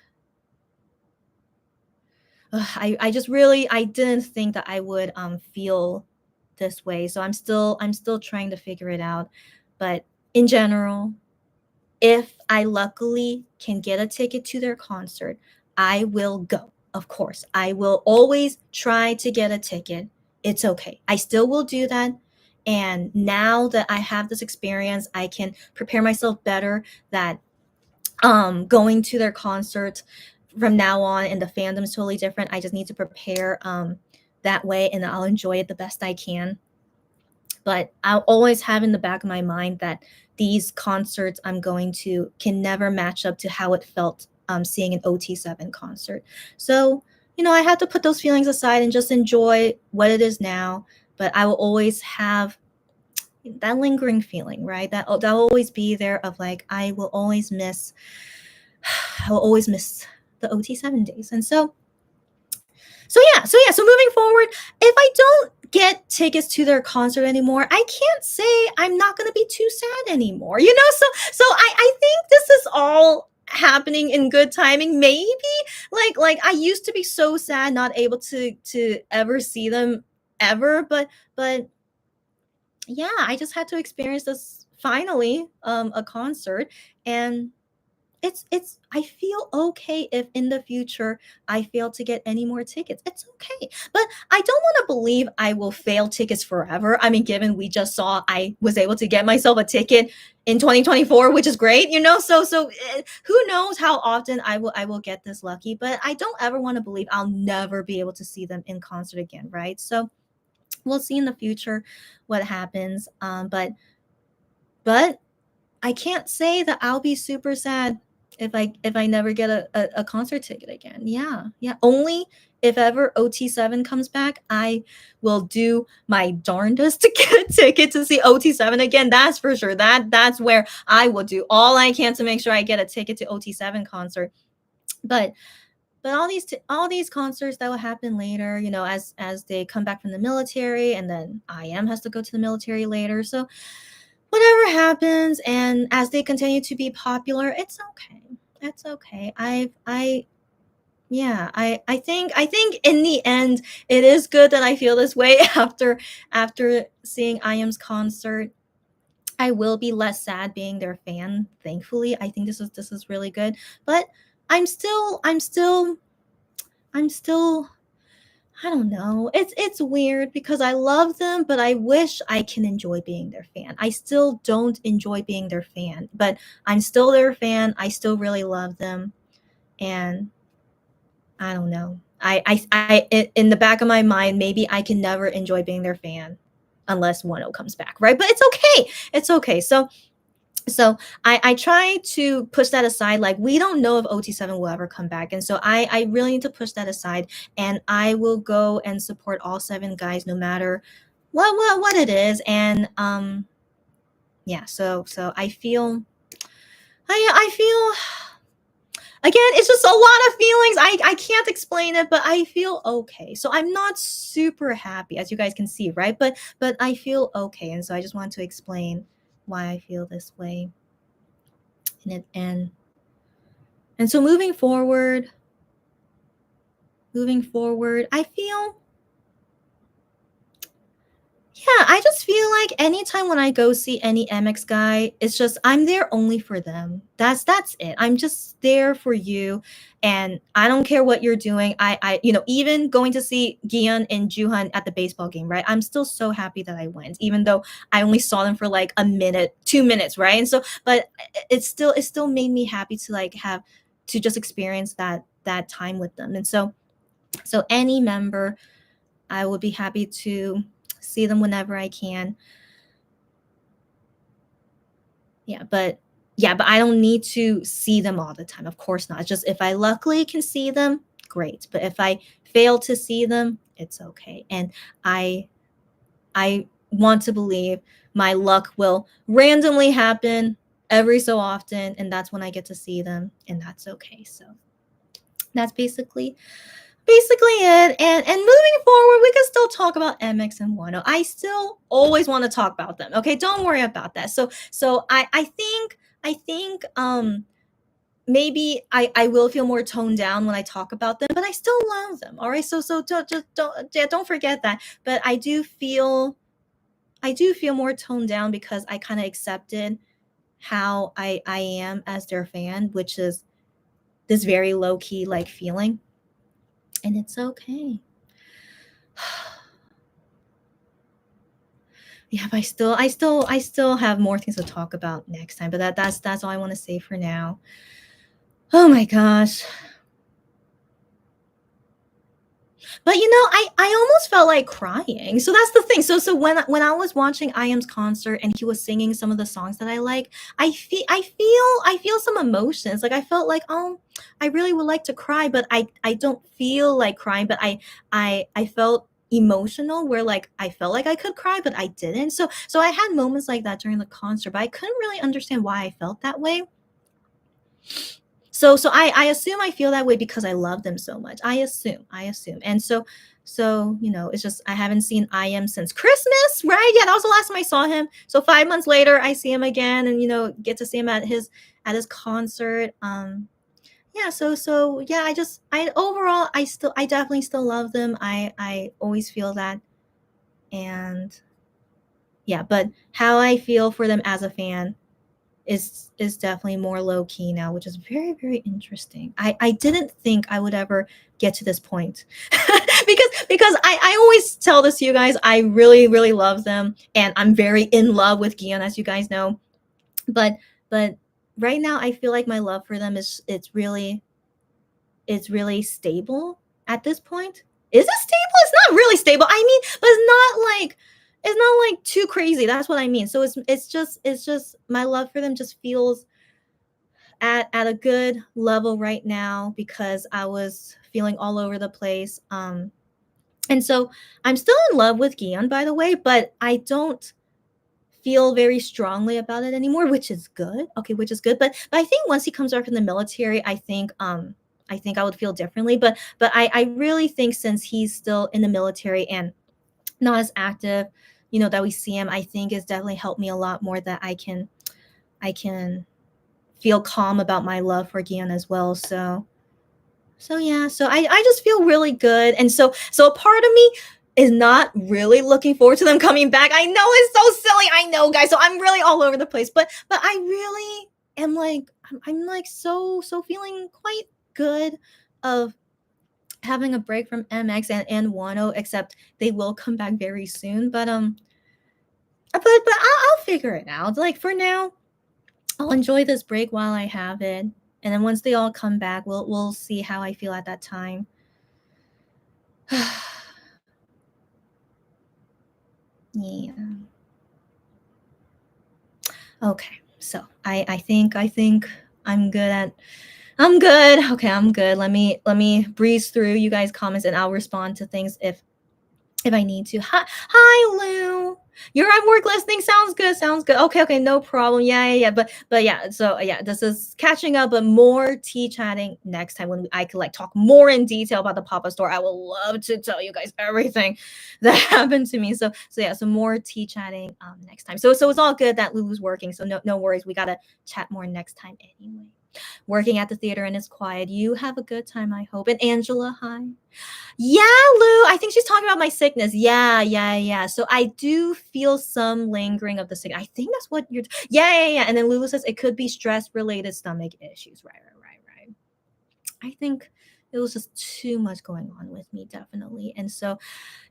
I just really I didn't think that I would feel this way. So I'm still trying to figure it out. But in general, if I luckily can get a ticket to their concert, I will go. Of course, I will always try to get a ticket. It's okay. I still will do that. And now that I have this experience, I can prepare myself better that going to their concerts from now on and the fandom is totally different. I just need to prepare that way and I'll enjoy it the best I can. But I'll always have in the back of my mind that these concerts I'm going to can never match up to how it felt seeing an OT7 concert. So, I have to put those feelings aside and just enjoy what it is now. But I will always have that lingering feeling, right? That'll always be there of like I will always miss the OT7 days. And so moving forward, if I don't get tickets to their concert anymore, I can't say I'm not going to be too sad anymore. So I think this is all happening in good timing. Maybe like I used to be so sad not able to ever see them ever, but yeah, I just had to experience this finally a concert, and it's I feel okay if in the future I fail to get any more tickets. It's okay. But I don't want to believe I will fail tickets forever. I mean, given we just saw I was able to get myself a ticket in 2024, which is great. So who knows how often I will get this lucky, but I don't ever want to believe I'll never be able to see them in concert again, right? So we'll see in the future what happens. But I can't say that I'll be super sad if I never get a concert ticket again. Yeah, yeah. Only if ever OT7 comes back, I will do my darndest to get a ticket to see OT7 again. That's for sure. That's where I will do all I can to make sure I get a ticket to OT7 concert. But all these concerts that will happen later, as they come back from the military, and then IM has to go to the military later. So whatever happens, and as they continue to be popular, it's okay. It's okay. I think in the end it is good that I feel this way after seeing IM's concert. I will be less sad being their fan, thankfully. I think this is really good. But I'm still I don't know. It's weird because I love them, but I wish I can enjoy being their fan. I still don't enjoy being their fan, but I'm still their fan. I still really love them, and I don't know. In the back of my mind, maybe I can never enjoy being their fan unless Wano comes back, right? But it's okay. It's okay. So I try to push that aside. Like, we don't know if OT7 will ever come back, and so I really need to push that aside, and I will go and support all 7 guys no matter what it is. And yeah, so I feel I feel again, it's just a lot of feelings. I can't explain it, but I feel okay. So I'm not super happy, as you guys can see, right? But I feel okay, and so I just want to explain why I feel this way. And so moving forward, I feel Yeah, I just feel like anytime when I go see any MX guy, it's just I'm there only for them. That's it. I'm just there for you, and I don't care what you're doing. Even going to see Gion and Juhan at the baseball game, right? I'm still so happy that I went, even though I only saw them for like a minute, 2 minutes, right? And so, but it still made me happy to like have to just experience that time with them. And so any member, I would be happy to see them whenever I can. Yeah, but I don't need to see them all the time. Of course not. It's just if I luckily can see them, great. But if I fail to see them, it's okay. And I I want to believe my luck will randomly happen every so often, and that's when I get to see them, and that's okay. So that's basically it. And moving forward, we can still talk about MX and Wano. I still always want to talk about them. Okay, don't worry about that. So I think maybe I will feel more toned down when I talk about them, but I still love them. All right. So don't forget that. But I do feel more toned down because I kind of accepted how I am as their fan, which is this very low key like feeling. And it's okay. Yeah, but I still have more things to talk about next time. But that's all I want to say for now. Oh my gosh. But I almost felt like crying. So that's the thing. So when I was watching IM's concert and he was singing some of the songs that I like, I feel some emotions. Like I felt like, oh, I really would like to cry, but I don't feel like crying, but I felt emotional where like I felt like I could cry, but I didn't. So I had moments like that during the concert, but I couldn't really understand why I felt that way. So I assume I feel that way because I love them so much. I assume. And so it's just I haven't seen IM since Christmas, right? Yeah, that was the last time I saw him. So 5 months later I see him again, and get to see him at his concert. Yeah, so yeah, I overall I definitely still love them. I always feel that. And yeah, but how I feel for them as a fan is definitely more low key now, which is very, very interesting. I didn't think I would ever get to this point. because I always tell this to you guys, I really, really love them, and I'm very in love with Gion, as you guys know. But right now I feel like my love for them is it's really stable at this point. Is it stable? It's not really stable. I mean, but it's not like too crazy. That's what I mean. So it's just my love for them just feels at a good level right now because I was feeling all over the place. And so I'm still in love with Gion, by the way, but I don't feel very strongly about it anymore, which is good. Okay, which is good. But I think once he comes back from the military, I think I would feel differently. But I really think since he's still in the military and not as active, that we see him, I think has definitely helped me a lot more that I can feel calm about my love for Gian as well. So yeah, so I just feel really good. And so a part of me is not really looking forward to them coming back. I know it's so silly. I know, guys. So I'm really all over the place. But I really am like I'm like so feeling quite good of having a break from MX and Wano, except they will come back very soon. But I'll figure it out. Like for now, I'll enjoy this break while I have it. And then once they all come back, we'll see how I feel at that time. Yeah. Okay. So I think I'm good. Okay, I'm good. Let me breeze through you guys' comments and I'll respond to things if I need to. Hi, Lou. You're at work listening. Sounds good. Sounds good. Okay, no problem. Yeah. But yeah. So yeah, this is catching up, but more tea chatting next time when I could like talk more in detail about the Papa Store. I will love to tell you guys everything that happened to me. So yeah, so more tea chatting next time. So it's all good that Lulu's working. So no worries. We gotta chat more next time anyway. working at the theater and it's quiet. You have a good time, I hope. And Angela, hi. Yeah, Lou, I think she's talking about my sickness. Yeah, yeah, yeah. So I do feel some lingering of the sick. I think that's what you're. Yeah, yeah, yeah. And then Lulu says it could be stress-related stomach issues. Right, right, right, right. I think it was just too much going on with me, definitely. And so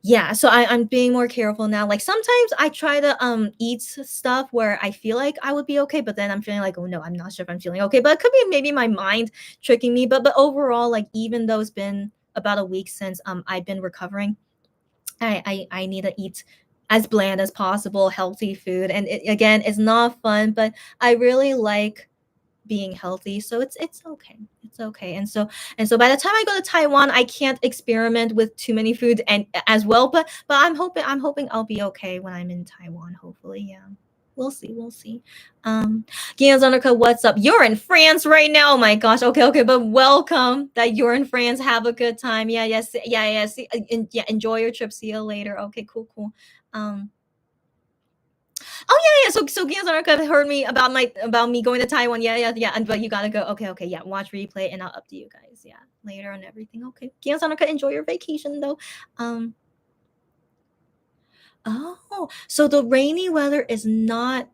yeah, so I'm being more careful now. Like sometimes I try to eat stuff where I feel like I would be okay, but then I'm feeling like, oh no, I'm not sure if I'm feeling okay. But it could be maybe my mind tricking me. But overall, like even though it's been about a week since I've been recovering, I need to eat as bland as possible, healthy food. And it, again, it's not fun, but I really like being healthy, so it's okay, it's okay. And so by the time I go to Taiwan, I can't experiment with too many foods and as well, but I'm hoping I'll be okay when I'm in Taiwan, hopefully. Yeah, we'll see, we'll see. Guillaume Undercut, what's up? You're in France right now. Oh my gosh. Okay, okay, but welcome that you're in France. Have a good time. Yeah, yes, yeah, yeah. See, yeah, enjoy your trip. See you later. Okay, cool, cool. um Oh yeah, yeah. So Giyazaraka heard me about me going to Taiwan. Yeah, yeah, yeah. And but you gotta go. Okay, okay, yeah. Watch replay, and I'll up to you guys. Yeah, later and everything. Okay, Giyazaraka, enjoy your vacation though. Um. Oh, so the rainy weather is not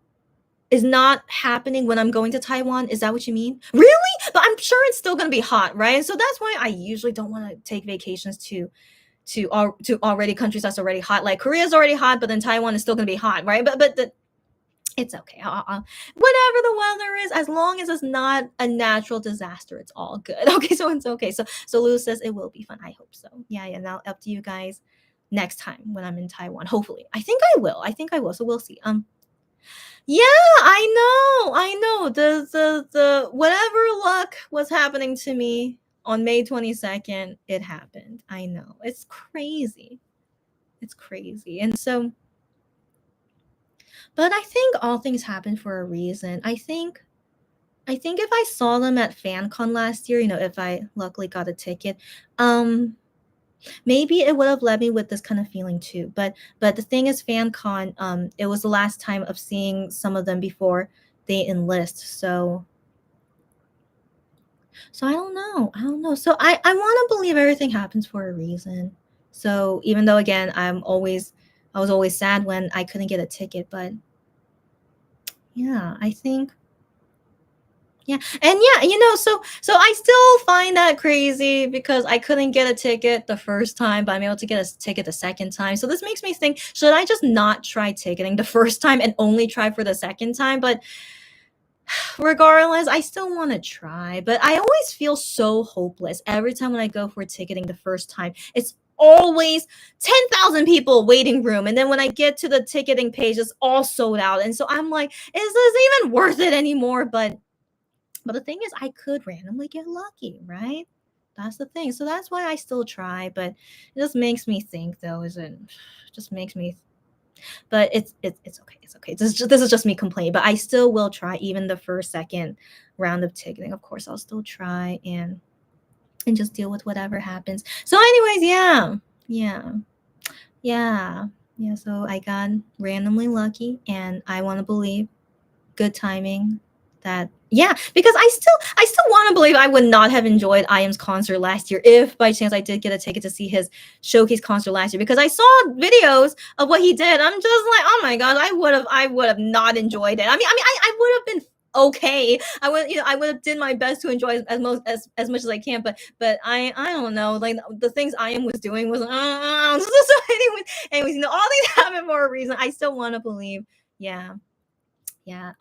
happening when I'm going to Taiwan. Is that what you mean? Really? But I'm sure it's still gonna be hot, right? So that's why I usually don't want to take vacations to already countries that's already hot. Like Korea's already hot, but then Taiwan is still gonna be hot, right? But the it's okay. Whatever the weather is, as long as it's not a natural disaster, it's all good. Okay, so it's okay. So Lou says it will be fun. I hope so. Yeah, yeah. Now up to you guys next time when I'm in Taiwan. Hopefully, I think I will. I think I will. So we'll see. Yeah, I know. The whatever luck was happening to me on May 22nd, it happened. I know. It's crazy. It's crazy. And so, but I think all things happen for a reason. I think if I saw them at FanCon last year, if I luckily got a ticket, um, maybe it would have led me with this kind of feeling too. But the thing is, FanCon, it was the last time of seeing some of them before they enlist. So I don't know. I don't know. So I want to believe everything happens for a reason. So even though again I was always sad when I couldn't get a ticket, but yeah, I think yeah. And yeah, so I still find that crazy because I couldn't get a ticket the first time, but I'm able to get a ticket the second time. So this makes me think, should I just not try ticketing the first time and only try for the second time? But regardless, I still want to try. But I always feel so hopeless every time when I go for ticketing the first time. It's always 10,000 people waiting room. And then when I get to the ticketing page, it's all sold out. And so I'm like, is this even worth it anymore? But the thing is, I could randomly get lucky, right? That's the thing. So that's why I still try. But it just makes me think, though, is it just makes me. But it's okay. It's okay. This is just me complaining. But I still will try, even the first, second round of ticketing. Of course, I'll still try and just deal with whatever happens. So, anyways, yeah, yeah, yeah, yeah. So I got randomly lucky, and I want to believe good timing that yeah, because I still want to believe I would not have enjoyed IAM's concert last year if by chance I did get a ticket to see his showcase concert last year, because I saw videos of what he did. I'm just like, oh my god, I would have not enjoyed it. I would have been okay. I would have did my best to enjoy as much as I can, but I don't know, like the things IAM was doing was so anyways, all these happen for a reason. I still want to believe. Yeah, yeah,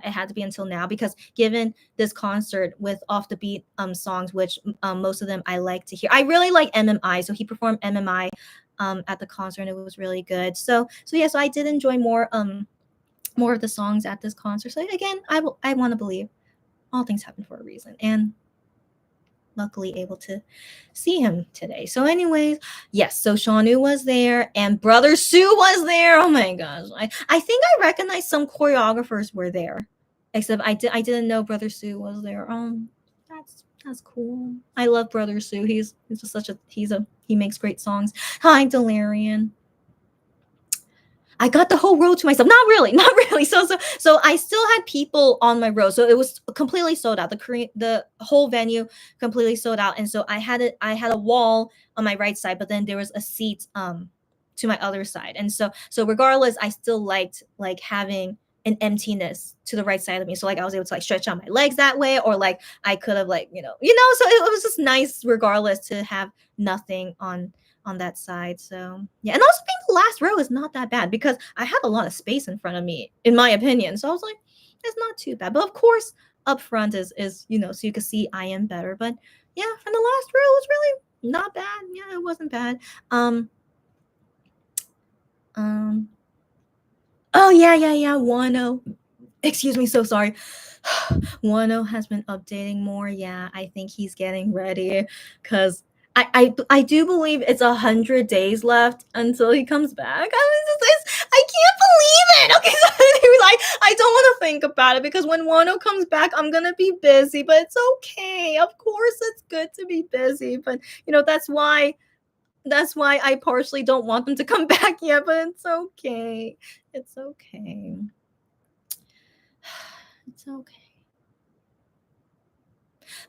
it had to be until now because given this concert with off the beat songs, which most of them I like to hear. I really like MMI, so he performed MMI at the concert and it was really good. So yeah, so I did enjoy more of the songs at this concert. So again, I want to believe all things happen for a reason, and luckily able to see him today. So, anyways, yes, so Shaunu was there and Brother Sue was there. Oh my gosh. I think I recognized some choreographers were there. Except I didn't know Brother Sue was there. That's cool. I love Brother Sue. He's just he makes great songs. Hi, Delirian. I got the whole road to myself. Not really, not really. So I still had people on my road. So it was completely sold out. The whole venue completely sold out. And so I had a wall on my right side, but then there was a seat to my other side. And so regardless, I still liked like having an emptiness to the right side of me. So like I was able to like stretch out my legs that way, or like I could have like, so it was just nice regardless to have nothing on that side. So yeah, and also being the last row is not that bad because I had a lot of space in front of me, in my opinion. So I was like, it's not too bad. But of course, up front is so you can see I am better. But yeah, from the last row was really not bad. Yeah, it wasn't bad. Um oh yeah. Wano. Excuse me, so sorry. Wano has been updating more. Yeah, I think he's getting ready because I do believe it's 100 days left until he comes back. I can't believe it. Okay, so he was like, I don't want to think about it because when Wano comes back, I'm gonna be busy. But it's okay. Of course, it's good to be busy. But that's why I partially don't want them to come back yet. But it's okay. It's okay. It's okay.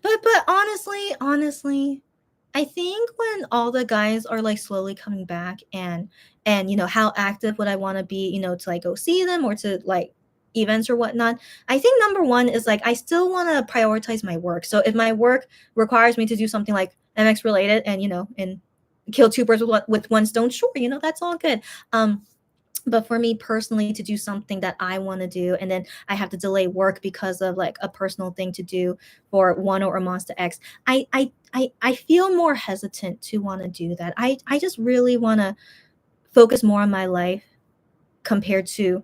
But honestly, I think when all the guys are like slowly coming back and how active would I want to be, to like go see them or to like events or whatnot. I think number one is like I still want to prioritize my work. So if my work requires me to do something like MX related and kill two birds with one stone, sure, that's all good. But for me personally to do something that I want to do and then I have to delay work because of like a personal thing to do for Wano or Monster X, I feel more hesitant to want to do that. I just really want to focus more on my life compared to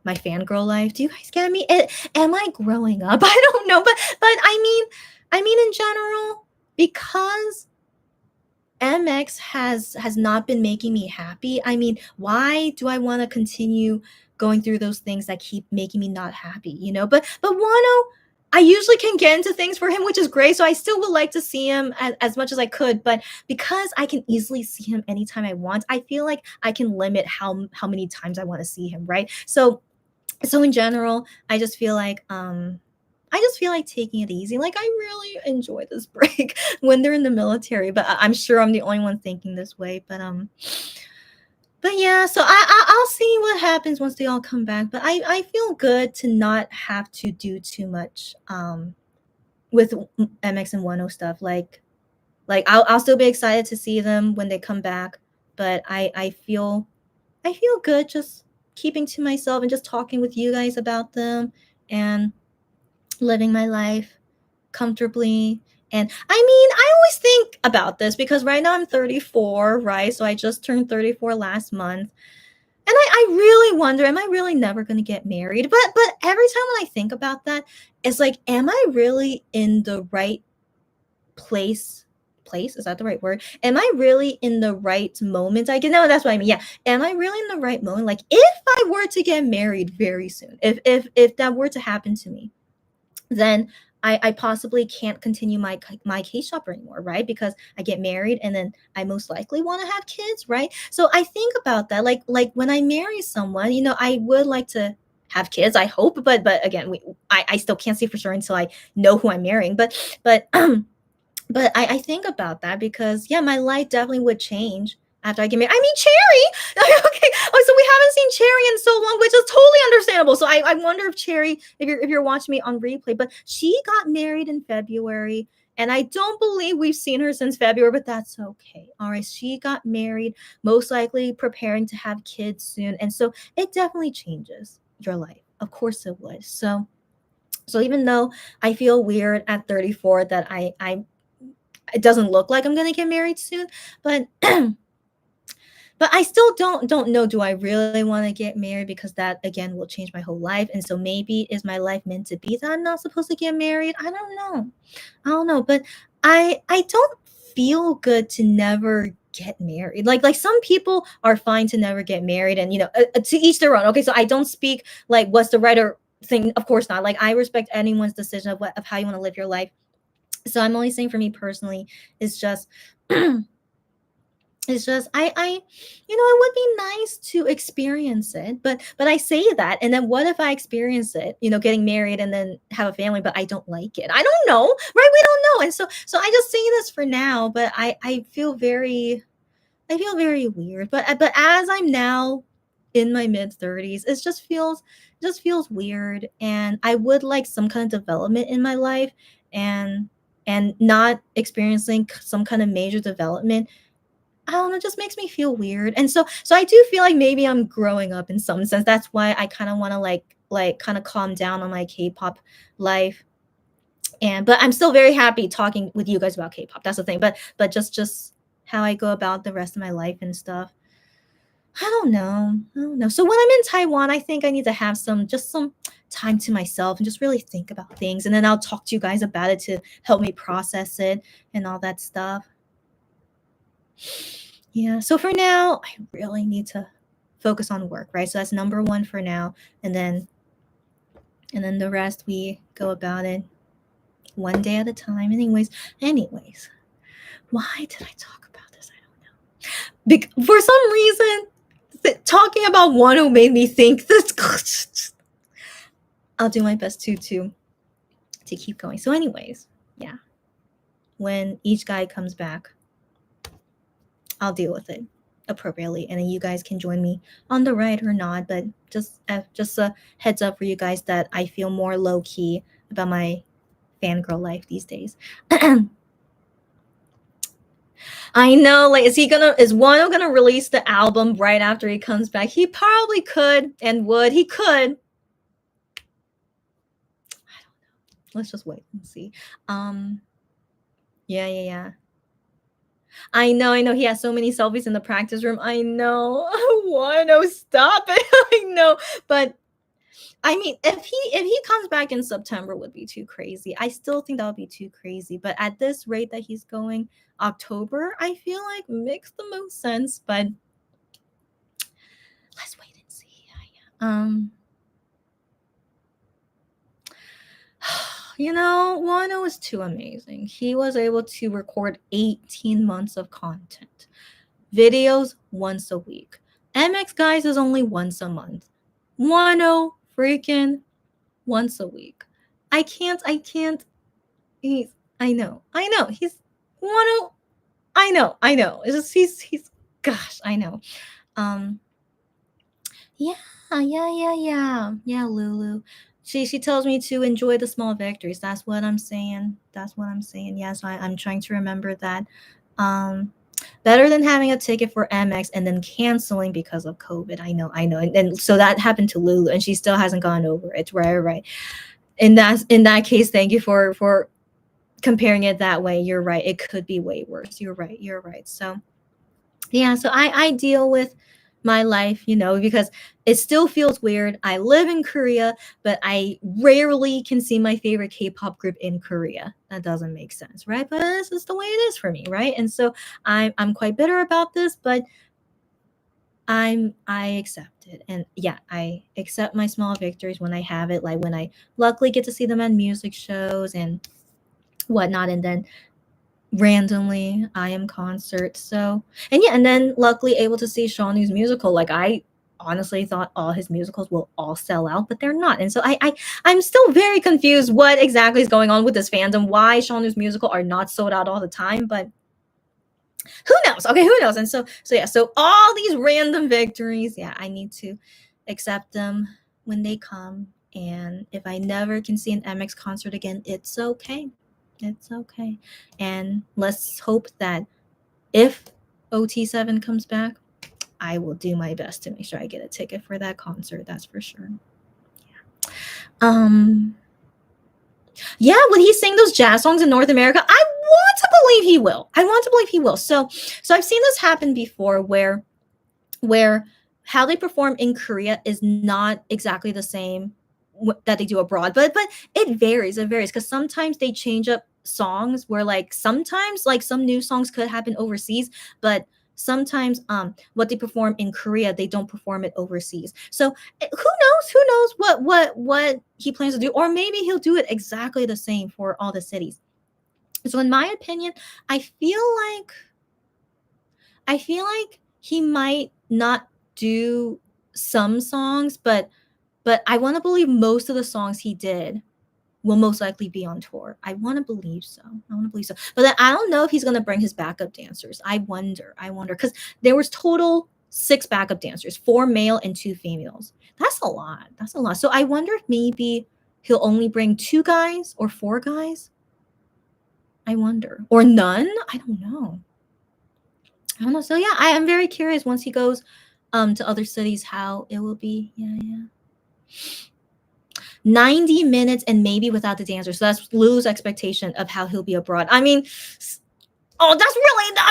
my fangirl life. Do you guys get me? Am I growing up? I don't know, but I mean in general, because MX has not been making me happy. I mean, why do I want to continue going through those things that keep making me not happy? But Wano, I usually can get into things for him, which is great. So I still would like to see him as much as I could, but because I can easily see him anytime I want, I feel like I can limit how many times I want to see him, right? So in general, I just feel like taking it easy. Like I really enjoy this break when they're in the military, but I'm sure I'm the only one thinking this way. But yeah, so I'll see what happens once they all come back. But I feel good to not have to do too much with MX and 10 stuff. Like I'll still be excited to see them when they come back, but I feel good just keeping to myself and just talking with you guys about them and living my life comfortably. And I mean, I always think about this because right now I'm 34, right? So I just turned 34 last month. And I really wonder, am I really never going to get married? But every time when I think about that, it's like, am I really in the right place? Place, is that the right word? Am I really in the right moment? I can no, that's what I mean. Yeah. Am I really in the right moment? Like if I were to get married very soon, if that were to happen to me, then I possibly can't continue my case shop anymore, right? Because I get married and then I most likely want to have kids, right? So I think about that. Like when I marry someone, I would like to have kids. I hope, but again, I still can't say for sure until I know who I'm marrying. But but I think about that because yeah, my life definitely would change after I get married. I mean, Cherry. Okay. Oh, so we haven't seen Cherry in so long, which is totally understandable. So I wonder if Cherry, if you're watching me on replay, but she got married in February, and I don't believe we've seen her since February, but that's okay. All right, she got married, most likely preparing to have kids soon, and so it definitely changes your life. Of course it would. So even though I feel weird at 34 that I it doesn't look like I'm gonna get married soon, but but I still don't know. Do I really want to get married? Because that again will change my whole life. And so maybe is my life meant to be that I'm not supposed to get married? I don't know. I don't know. But I don't feel good to never get married. Like some people are fine to never get married, and to each their own. Okay, so I don't speak like what's the right or thing. Of course not. Like I respect anyone's decision of how you want to live your life. So I'm only saying for me personally is just It's just it would be nice to experience it, but I say that, and then what if I experience it, getting married and then have a family, but I don't like it? I don't know, right? We don't know. And so I just say this for now, but I feel very weird. But as I'm now in my mid 30s, it just feels weird, and I would like some kind of development in my life, and not experiencing some kind of major development. I don't know, it just makes me feel weird. And so I do feel like maybe I'm growing up in some sense. That's why I kind of want to like kind of calm down on my K-pop life. But I'm still very happy talking with you guys about K-pop. That's the thing. But just how I go about the rest of my life and stuff. I don't know. I don't know. So when I'm in Taiwan, I think I need to have some time to myself and just really think about things, and then I'll talk to you guys about it to help me process it and all that stuff. Yeah. So for now, I really need to focus on work, right? So that's number one for now, and then the rest we go about it one day at a time. Anyways, why did I talk about this? I don't know. For some reason, talking about one who made me think this. I'll do my best to keep going. So, anyways, yeah. When each guy comes back, I'll deal with it appropriately, and then you guys can join me on the ride or not. But just a heads up for you guys that I feel more low key about my fangirl life these days. I know, like, is Wano gonna release the album right after he comes back? He probably could and would. He could. I don't know. Let's just wait and see. Yeah. I know. He has so many selfies in the practice room. I know. Wano, stop it. I know. But I mean, if he comes back in September, would be too crazy. I still think that would be too crazy. But at this rate that he's going, October, I feel like makes the most sense. But let's wait and see. Wano is too amazing. He was able to record 18 months of content, videos once a week. MX guys is only once a month. Wano freaking once a week. I can't. I know. He's Wano. I know. It's just he's gosh, I know. Yeah, Lulu. She tells me to enjoy the small victories. That's what I'm saying. Yeah, so I'm trying to remember that. Better than having a ticket for MX and then canceling because of COVID. I know. And so that happened to Lulu, and she still hasn't gone over it. Right. In that case, thank you for comparing it that way. You're right. It could be way worse. You're right. So yeah, so I deal with my life, because it still feels weird. I live in Korea, but I rarely can see my favorite K-pop group in Korea. That doesn't make sense, right? But this is the way it is for me, right? And so I'm quite bitter about this, but I accept it. And yeah, I accept my small victories when I have it, like when I luckily get to see them at music shows and whatnot, and then randomly I am concerts. So, and then luckily able to see Shawnu's musical. Like, I honestly thought all his musicals will all sell out, but they're not. And so I'm still very confused what exactly is going on with this fandom, why Shawnu's musical are not sold out all the time, but who knows? Okay, who knows? And so all these random victories, yeah, I need to accept them when they come. And if I never can see an MX concert again, it's okay. It's okay. And let's hope that if OT7 comes back, I will do my best to make sure I get a ticket for that concert. That's for sure. Yeah, would he sing those jazz songs in North America? I want to believe he will. So I've seen this happen before where how they perform in Korea is not exactly the same that they do abroad, but it varies because sometimes they change up songs where sometimes some new songs could happen overseas, but sometimes what they perform in Korea, they don't perform it overseas. So who knows what he plans to do, or maybe he'll do it exactly the same for all the cities. So in my opinion, I feel I feel like he might not do some songs, but I want to believe most of the songs he did will most likely be on tour. I want to believe so. I want to believe so. But then I don't know if he's going to bring his backup dancers. I wonder because there was total 6 backup dancers, 4 male and 2 females. That's a lot. That's a lot. So I wonder if maybe he'll only bring 2 guys or 4 guys. I wonder. Or none? I don't know. I don't know. So yeah, I am very curious once he goes to other cities how it will be. Yeah. 90 minutes and maybe without the dancers. So that's Lulu's expectation of how he'll be abroad. I mean, oh, that's really, but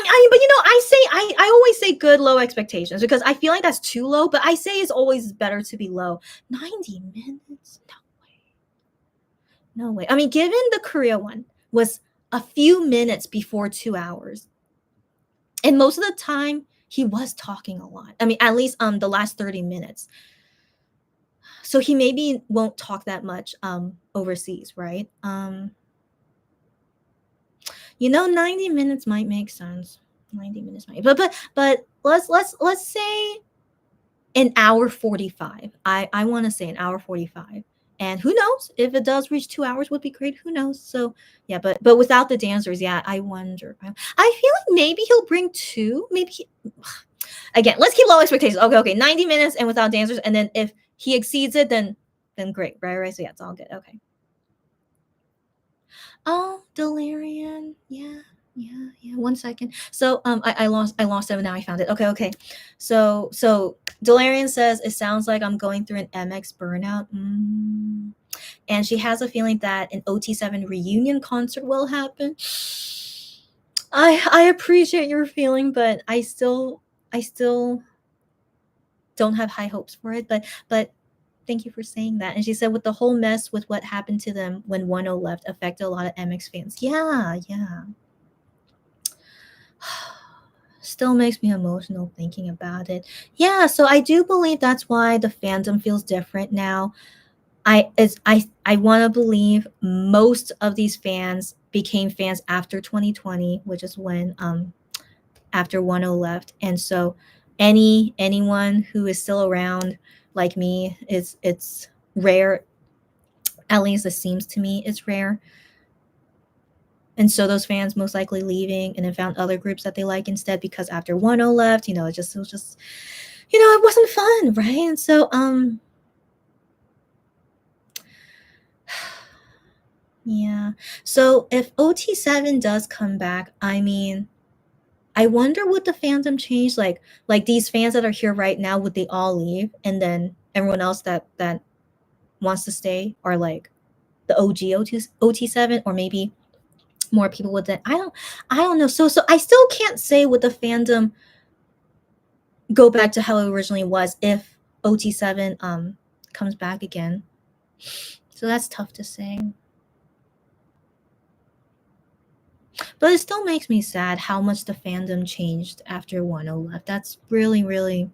I always say good, low expectations because I feel like that's too low, but I say it's always better to be low. 90 minutes? No way. I mean, given the Korea one was a few minutes before 2 hours. And most of the time he was talking a lot. I mean, at least the last 30 minutes. So he maybe won't talk that much overseas, right? 90 minutes might make sense. 90 minutes might, but let's say an hour 45. I want to say an hour 45. And who knows if it does reach 2 hours would be great. Who knows? So yeah, but without the dancers, yeah, I wonder. I feel like maybe he'll bring 2. Again, let's keep low expectations. Okay, 90 minutes and without dancers, and then if he exceeds it, then great, right? So yeah, it's all good. Okay. Oh, Delirian. Yeah. 1 second. So I lost it, but now I found it. Okay. So Delirian says it sounds like I'm going through an MX burnout. And she has a feeling that an OT7 reunion concert will happen. I appreciate your feeling, but I still don't have high hopes for it. But thank you for saying that. And she said with the whole mess with what happened to them when 1O left affected a lot of MX fans. Yeah. Still makes me emotional thinking about it. Yeah, so I do believe that's why the fandom feels different now. I want to believe most of these fans became fans after 2020, which is when after 1O left. And so anyone who is still around like me it's rare. At least it seems to me it's rare. And so those fans most likely leaving and then found other groups that they like instead because after 1O left, it was just it wasn't fun, right? And so yeah. So if OT7 does come back, I mean, I wonder what the fandom changed. Like these fans that are here right now, would they all leave? And then everyone else that wants to stay are like the OG OT7, or maybe more people with it. I don't know. So I still can't say would the fandom go back to how it originally was if OT7 comes back again. So that's tough to say. But it still makes me sad how much the fandom changed after 1O left. That's really, really,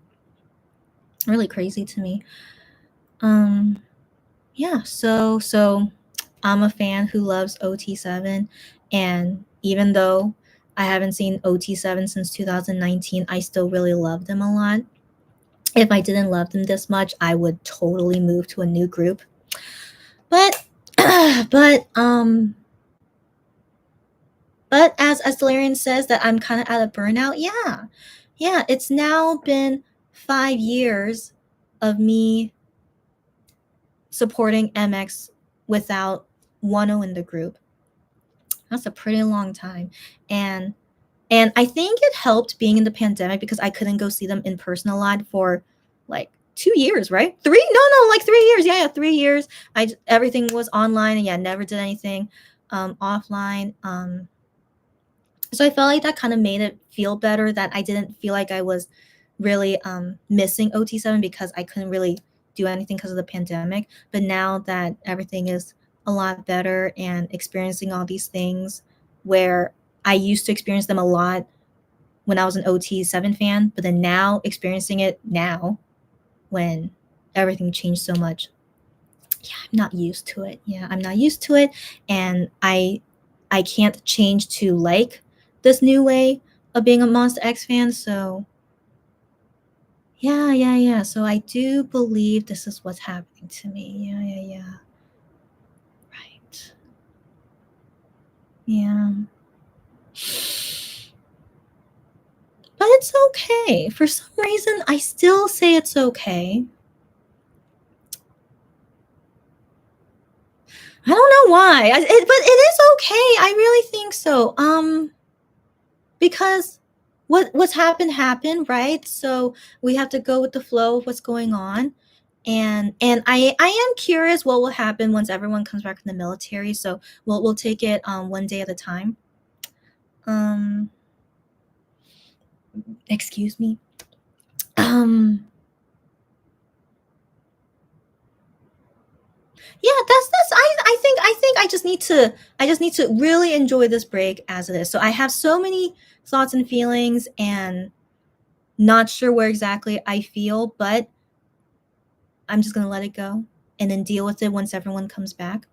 really crazy to me. Yeah, so I'm a fan who loves OT7, and even though I haven't seen OT7 since 2019, I still really love them a lot. If I didn't love them this much, I would totally move to a new group. But as Delirian says that I'm kind of at a burnout. Yeah, it's now been 5 years of me supporting MX without 1O in the group. That's a pretty long time. And I think it helped being in the pandemic because I couldn't go see them in person a lot for like 2 years, right? 3? No, like 3 years. Yeah, 3 years. Everything was online, and never did anything offline. So I felt like that kind of made it feel better, that I didn't feel like I was really missing OT7 because I couldn't really do anything because of the pandemic. But now that everything is a lot better and experiencing all these things where I used to experience them a lot when I was an OT7 fan, but then now experiencing it now when everything changed so much. Yeah, I'm not used to it. And I can't change to like this new way of being a Monster X fan. So yeah, yeah, yeah. So I do believe this is what's happening to me. Yeah, yeah, yeah. Right. Yeah. But it's okay. For some reason, I still say it's okay. I don't know why. But it is okay. I really think so. Because what's happened, right? So we have to go with the flow of what's going on. And I am curious what will happen once everyone comes back from the military. So we'll take it one day at a time. Um, excuse me. Um, yeah, that's I think I just need to really enjoy this break as it is. So I have so many thoughts and feelings and not sure where exactly I feel, but I'm just gonna let it go and then deal with it once everyone comes back.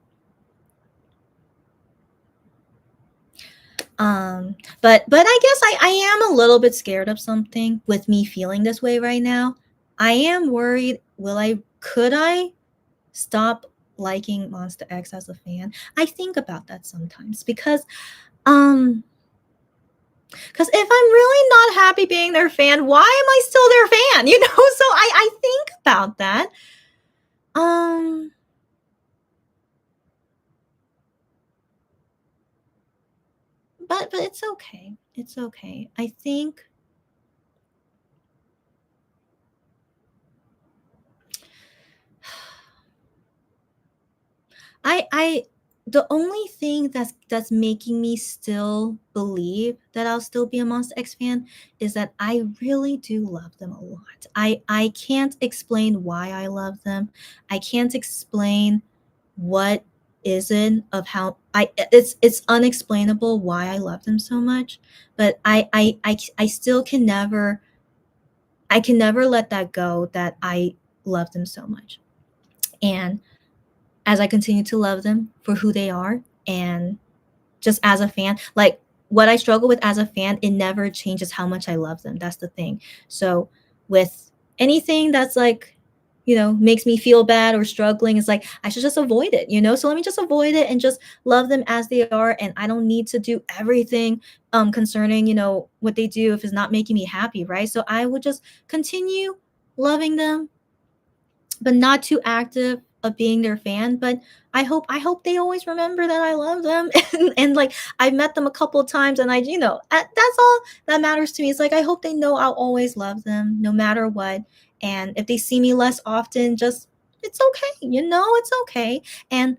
But I guess I am a little bit scared of something with me feeling this way right now. I am worried, could I stop liking Monster X as a fan? I think about that sometimes um because if I'm really not happy being their fan, why am I still their fan? You know, so I think about that. Um but it's okay. It's okay. I think I the only thing that's making me still believe that I'll still be a Monster X fan is that I really do love them a lot. I can't explain why I love them. I can't explain what is it of how it's unexplainable why I love them so much, but I still can never I can never let that go that I love them so much. And as I continue to love them for who they are and just as a fan, like what I struggle with as a fan, it never changes how much I love them. That's the thing. So with anything that's like, makes me feel bad or struggling, it's like I should just avoid it. So let me just avoid it and just love them as they are. And I don't need to do everything concerning, what they do if it's not making me happy, right? So I would just continue loving them but not too active of being their fan. But I hope they always remember that I love them and like I've met them a couple of times and that's all that matters to me. It's like I hope they know I'll always love them no matter what. And if they see me less often, just it's okay, it's okay. And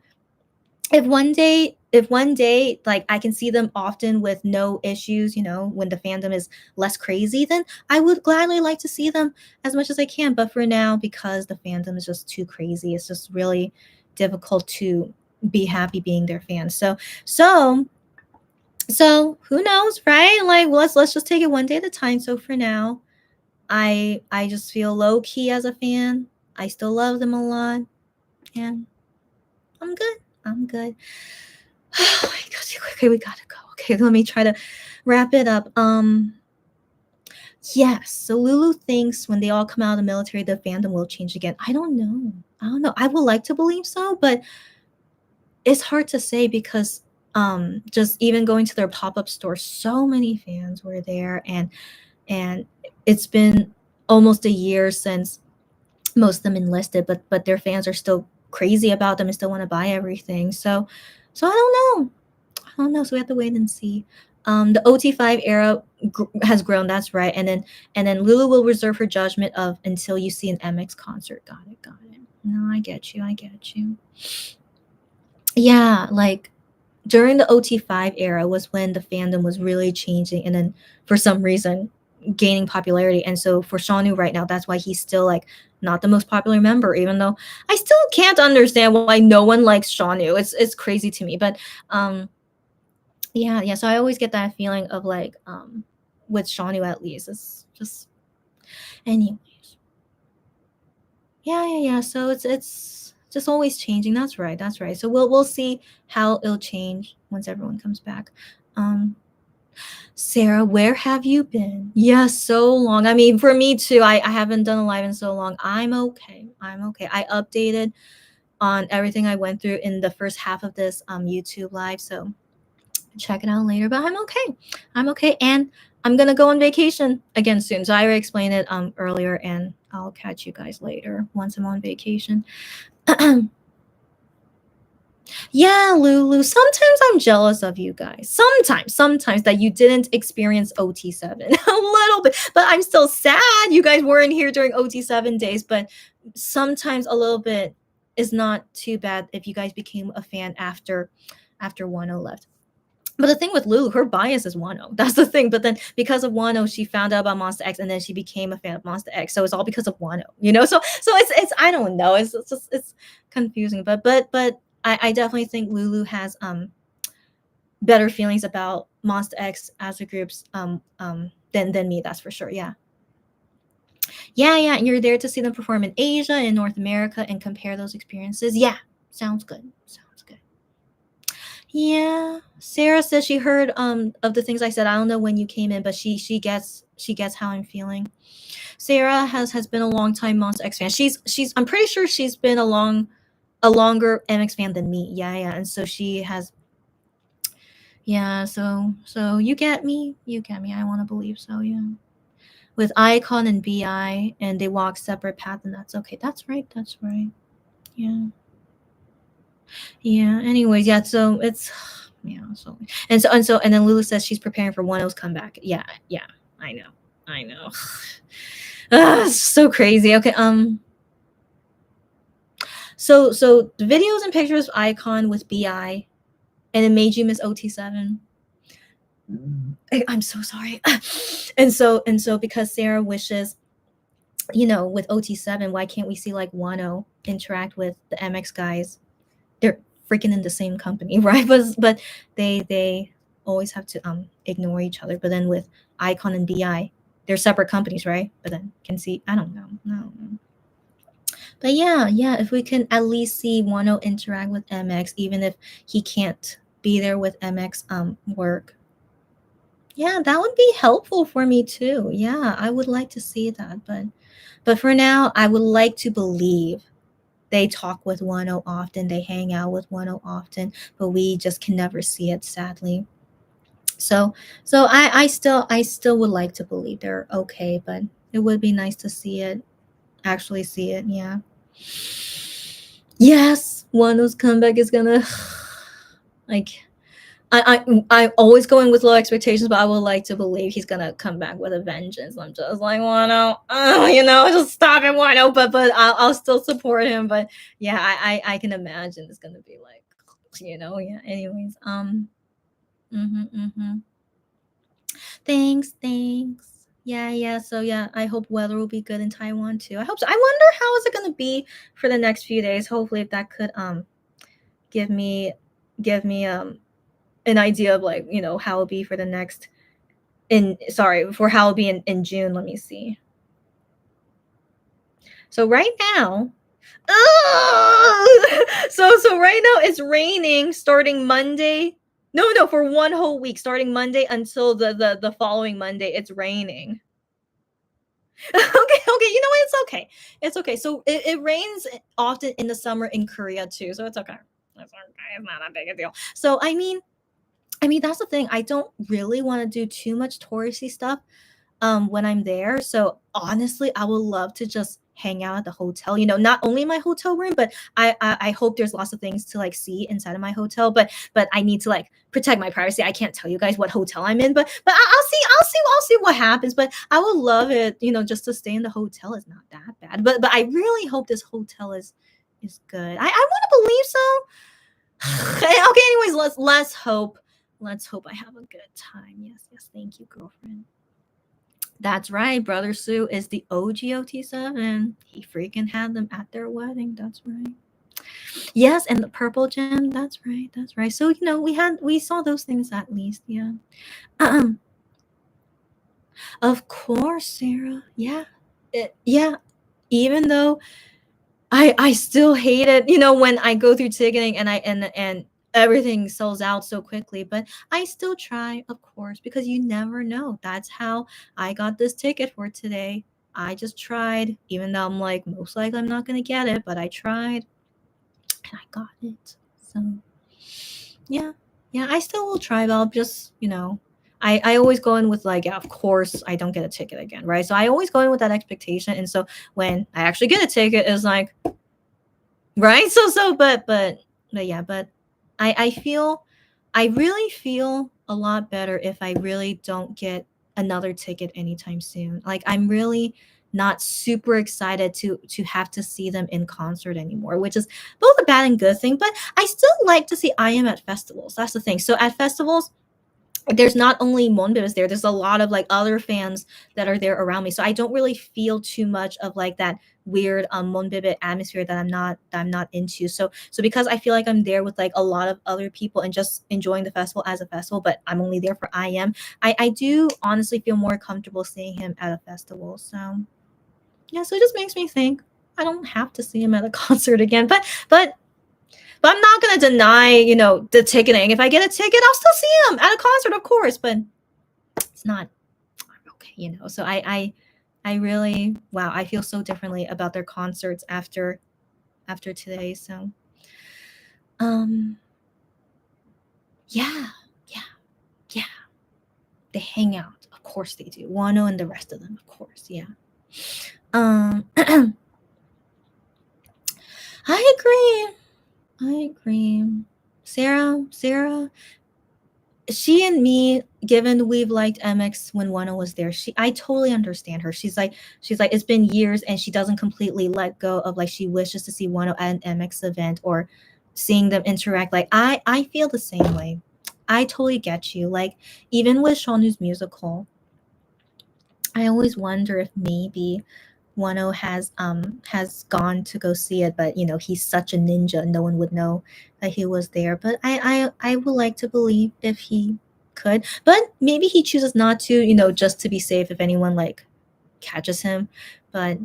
if one day like I can see them often with no issues, when the fandom is less crazy, then I would gladly like to see them as much as I can. But for now, because the fandom is just too crazy, it's just really difficult to be happy being their fan. So who knows, right? Like let's just take it one day at a time. So for now, I just feel low key as a fan. I still love them a lot, and I'm good. I'm good. Oh my god, okay, we gotta go. Okay, let me try to wrap it up. Yes, so Lulu thinks when they all come out of the military, the fandom will change again. I don't know. I don't know. I would like to believe so, but it's hard to say because just even going to their pop-up store, so many fans were there and it's been almost a year since most of them enlisted, but their fans are still crazy about them and still want to buy everything. So I don't know. I don't know. So we have to wait and see. The OT5 era has grown. That's right. And then Lulu will reserve her judgment of until you see an MX concert. Got it. Got it. No, I get you. I get you. Yeah, like during the OT5 era was when the fandom was really changing, and then for some reason gaining popularity. And so for Shanu right now, that's why he's still like not the most popular member, even though I still can't understand why no one likes Shanu. It's crazy to me. But yeah, yeah. So I always get that feeling of like with Shanu at least. It's just anyways. Yeah, yeah, yeah. So it's just always changing. That's right. That's right. So we'll see how it'll change once everyone comes back. Um Sarah, where have you been? Yeah, so long. I mean, for me too, I haven't done a live in so long. I'm okay. I'm okay. I updated on everything I went through in the first half of this YouTube live. So check it out later. But I'm okay. I'm okay. And I'm gonna go on vacation again soon. So I already explained it earlier, and I'll catch you guys later once I'm on vacation. Yeah, Lulu. Sometimes I'm jealous of you guys. Sometimes that you didn't experience OT7 a little bit, but I'm still sad you guys weren't here during OT7 days. But sometimes a little bit is not too bad if you guys became a fan after Wano left. But the thing with Lulu, her bias is Wano. That's the thing. But then because of Wano, she found out about Monster X, and then she became a fan of Monster X. So it's all because of Wano, you know. So it's I don't know. It's just it's confusing. But I definitely think Lulu has better feelings about Monster X as a group's than me. That's for sure. Yeah. Yeah. And you're there to see them perform in Asia and North America and compare those experiences. Yeah. Sounds good. Sounds good. Yeah. Sarah says she heard of the things I said. I don't know when you came in, but she gets how I'm feeling. Sarah has been a long time Monster X fan. She's I'm pretty sure she's been a longer MX fan than me. Yeah. And so she has. Yeah. So you get me. You get me. I want to believe so. Yeah. With iKON and BI, and they walk separate paths, and that's okay. That's right. That's right. Yeah. Yeah. Anyways, yeah. So it's yeah. So and then Lulu says she's preparing for Wano's comeback. Yeah. I know. So crazy. Okay. So the videos and pictures of iKON with BI, and it made you miss OT7. I'm so sorry. and so because Sarah wishes, with OT7, why can't we see like Wano interact with the MX guys? They're freaking in the same company, right? But they always have to ignore each other. But then with iKON and BI, they're separate companies, right? But then can see, I don't know. But yeah, if we can at least see Wano interact with MX, even if he can't be there with MX work. Yeah, that would be helpful for me too. Yeah, I would like to see that, but for now, I would like to believe they talk with Wano often, they hang out with Wano often, but we just can never see it, sadly. So I still would like to believe they're okay, but it would be nice to actually see it. Yeah. Yes, Wano's comeback is gonna like I always go in with low expectations, but I would like to believe he's gonna come back with a vengeance. I'm just like, Wano, just stop it, Wano. But I'll still support him. But yeah, I can imagine it's gonna be like, yeah. Anyways, Thanks. Yeah. So yeah, I hope weather will be good in Taiwan too. I hope so. I wonder how is it gonna be for the next few days. Hopefully, if that could give me an idea of like how it'll be for the next for how it'll be in June. Let me see. So right now, so right now it's raining starting Monday. No, for one whole week, starting Monday until the following Monday, it's raining. Okay, you know what? It's okay. So it rains often in the summer in Korea too, so it's okay. It's not that big a deal. So I mean, that's the thing. I don't really want to do too much touristy stuff when I'm there. So honestly, I would love to just hang out at the hotel. Not only my hotel room, but I hope there's lots of things to like see inside of my hotel. But I need to like protect my privacy. I can't tell you guys what hotel I'm in, but I'll see what happens. But I would love it, just to stay in the hotel is not that bad. But I really hope this hotel is good. I want to believe so. Okay, anyways, let's hope. Let's hope I have a good time. Yes. Thank you, girlfriend. That's right. Brother Sue is the OG OT7. He freaking had them at their wedding. That's right. Yes, and the purple gem. That's right. So we saw those things at least. Yeah. Of course, Sarah. Yeah. Yeah. Even though I still hate it, when I go through ticketing and everything sells out so quickly, but I still try, of course, because you never know. That's how I got this ticket for today. I just tried, even though I'm like, most likely I'm not gonna get it, but I tried and I got it. So yeah, yeah, I still will try, but I'll just, I always go in with like, yeah, of course I don't get a ticket again, right? So I always go in with that expectation, and so when I actually get a ticket, it's like, right? But yeah, but I feel, I really feel a lot better if I really don't get another ticket anytime soon. Like I'm really not super excited to have to see them in concert anymore, which is both a bad and good thing. But I still like to see I am at festivals. That's the thing. So at festivals, there's not only Monbibs there, there's a lot of like other fans that are there around me. So I don't really feel too much of like that weird Monbibit atmosphere that I'm not into. So because I feel like I'm there with like a lot of other people and just enjoying the festival as a festival, but I'm only there for I do honestly feel more comfortable seeing him at a festival. So yeah, so it just makes me think I don't have to see him at a concert again. But I'm not gonna deny, the ticketing. If I get a ticket, I'll still see him at a concert, of course. But it's not okay. So I really, wow, I feel so differently about their concerts after today. So um yeah, yeah, yeah. They hang out. Of course they do. Wano and the rest of them, of course, yeah. I agree. I agree. Sarah, she and me, given we've liked MX when Wano was there, I totally understand her. She's like it's been years and she doesn't completely let go of like she wishes to see Wano at an MX event or seeing them interact. Like I feel the same way. I totally get you. Like even with Shawnu's musical, I always wonder if maybe Wano has gone to go see it, but he's such a ninja, no one would know that he was there. But I would like to believe if he could, but maybe he chooses not to, just to be safe if anyone like catches him. But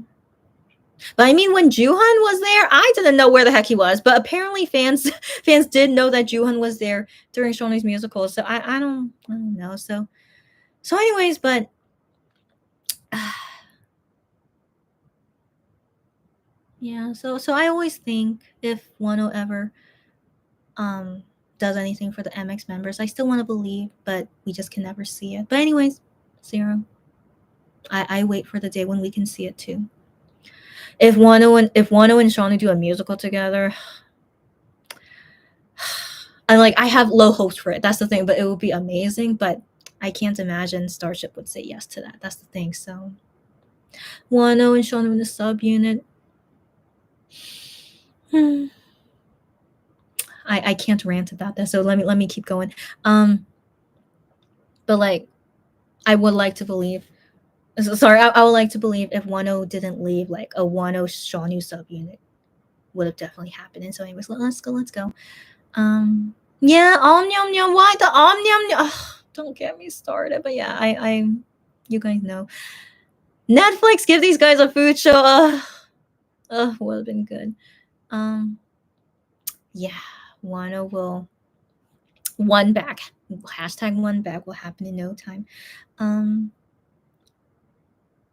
I mean, when Juhan was there, I didn't know where the heck he was, but apparently fans fans did know that Juhan was there during Shoney's musical. So I don't know. So anyways, but. Yeah, so I always think if Wano ever um does anything for the MX members, I still want to believe, but we just can never see it. But anyways, Zero, I wait for the day when we can see it too. If Wano and Shawnee do a musical together, I have low hopes for it. That's the thing, but it would be amazing. But I can't imagine Starship would say yes to that. That's the thing. So Wano and Shawnee in the subunit. Hmm. I can't rant about that. So let me keep going. But like I would like to believe. Sorry, I would like to believe if Wano didn't leave, like a Wano Shawnee subunit would have definitely happened. And so, anyways, let's go. Yeah, Om. Why the Om? Don't get me started. But yeah, you guys know, Netflix give these guys a food show. Would have been good. Um, yeah, Wano will one back. Hashtag one back will happen in no time. Um,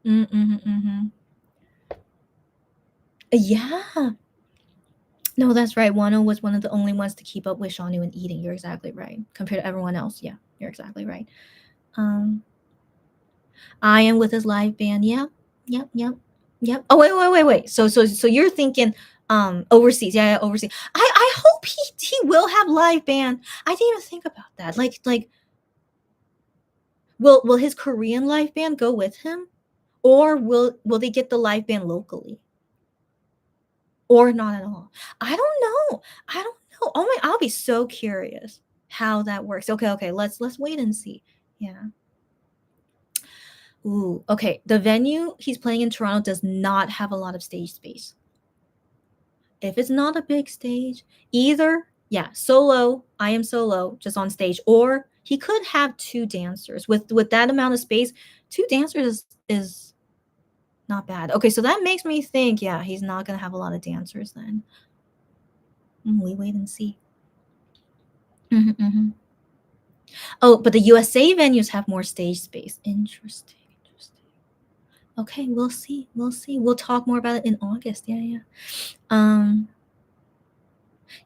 mm-hmm. Yeah. No, that's right. Wano was one of the only ones to keep up with Shawnee in eating. You're exactly right. Compared to everyone else. Yeah, you're exactly right. Um, I am with his live band. Yeah. Yep. Oh wait. So you're thinking overseas. Yeah, overseas. I hope he will have live band. I didn't even think about that. Like will his Korean live band go with him? Or will they get the live band locally? Or not at all? I don't know. I don't know. Oh my, I'll be so curious how that works. Okay. Let's wait and see. Yeah. Ooh, okay. The venue he's playing in Toronto does not have a lot of stage space. If it's not a big stage, either solo, I am solo, just on stage, or he could have two dancers. With that amount of space, two dancers is not bad. Okay, so that makes me think, yeah, he's not gonna have a lot of dancers then. We wait and see. Mhm, mhm. Oh, but the USA venues have more stage space. Interesting. Interesting. Okay, we'll see. We'll see. We'll talk more about it in August. Yeah, yeah. Um,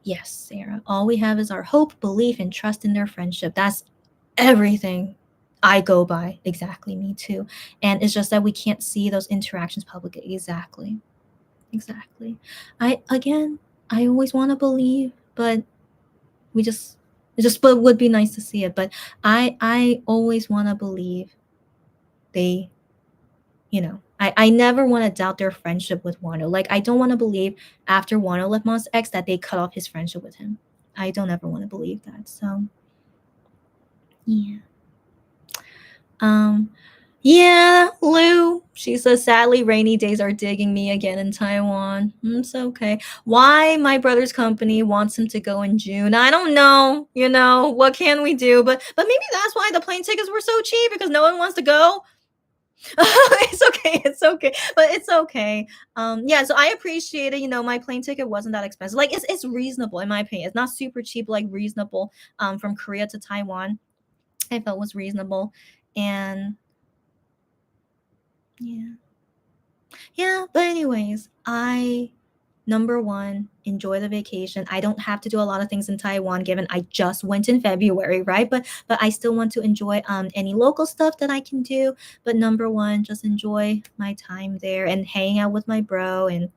yes, Sarah. All we have is our hope, belief, and trust in their friendship. That's everything I go by. Exactly, me too. And it's just that we can't see those interactions publicly. Exactly. Exactly. I always want to believe, but we just it just but would be nice to see it. But I always want to believe they, I never want to doubt their friendship with Wano. Like I don't want to believe after Wano left Monster X that they cut off his friendship with him. I don't ever want to believe that. So yeah. Um yeah, Lou. She says sadly rainy days are digging me again in Taiwan. It's okay. Why my brother's company wants him to go in June? I don't know. What can we do? But maybe that's why the plane tickets were so cheap because no one wants to go. It's okay. It's okay. But it's okay. Yeah, so I appreciate it. My plane ticket wasn't that expensive. Like it's reasonable in my opinion. It's not super cheap, like reasonable. From Korea to Taiwan. I felt was reasonable. And yeah. Yeah, but anyways, I number one, enjoy the vacation. I don't have to do a lot of things in Taiwan given I just went in February, right? But I still want to enjoy any local stuff that I can do. But number one, just enjoy my time there and hang out with my bro, and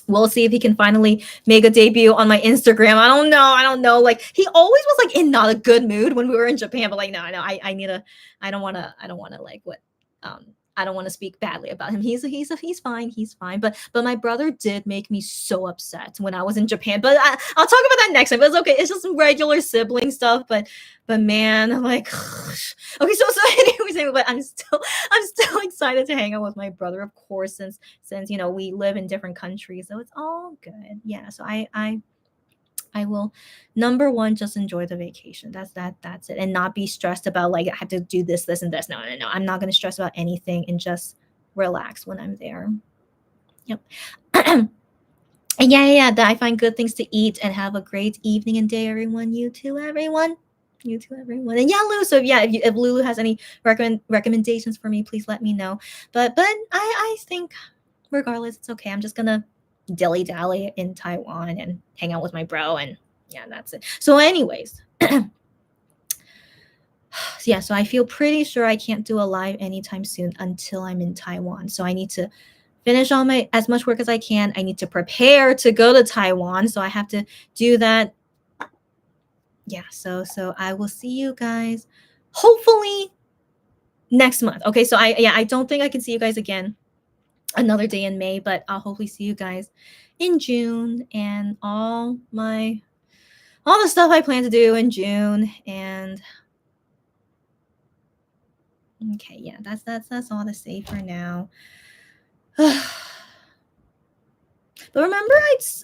we'll see if he can finally make a debut on my Instagram. I don't know. I don't know. Like he always was like in not a good mood when we were in Japan, but like no, I need to. I don't want to like what. I don't want to speak badly about him. He's fine. He's fine. But my brother did make me so upset when I was in Japan. But I'll talk about that next time. But it's okay. It's just some regular sibling stuff. But man, I'm like, okay. So anyways, but I'm still excited to hang out with my brother, of course, since we live in different countries, so it's all good. Yeah, so I will, number one, just enjoy the vacation. That's it, and not be stressed about like I have to do this and this. No, no, no, I'm not going to stress about anything and just relax when I'm there. Yep. And yeah, that I find good things to eat and have a great evening and day, everyone. You too, everyone. You too, everyone. And yeah, Lulu. So yeah, if Lulu has any recommendations for me, please let me know. But I think regardless, it's okay. I'm just gonna dilly dally in Taiwan and hang out with my bro, and yeah, that's it. So, anyways, yeah. So I feel pretty sure I can't do a live anytime soon until I'm in Taiwan. So I need to finish all my as much work as I can. I need to prepare to go to Taiwan, so I have to do that. Yeah. So I will see you guys hopefully next month. Okay. So I don't think I can see you guys again another day in May, but I'll hopefully see you guys in June and all the stuff I plan to do in June. And okay, yeah, that's all to say for now. But remember,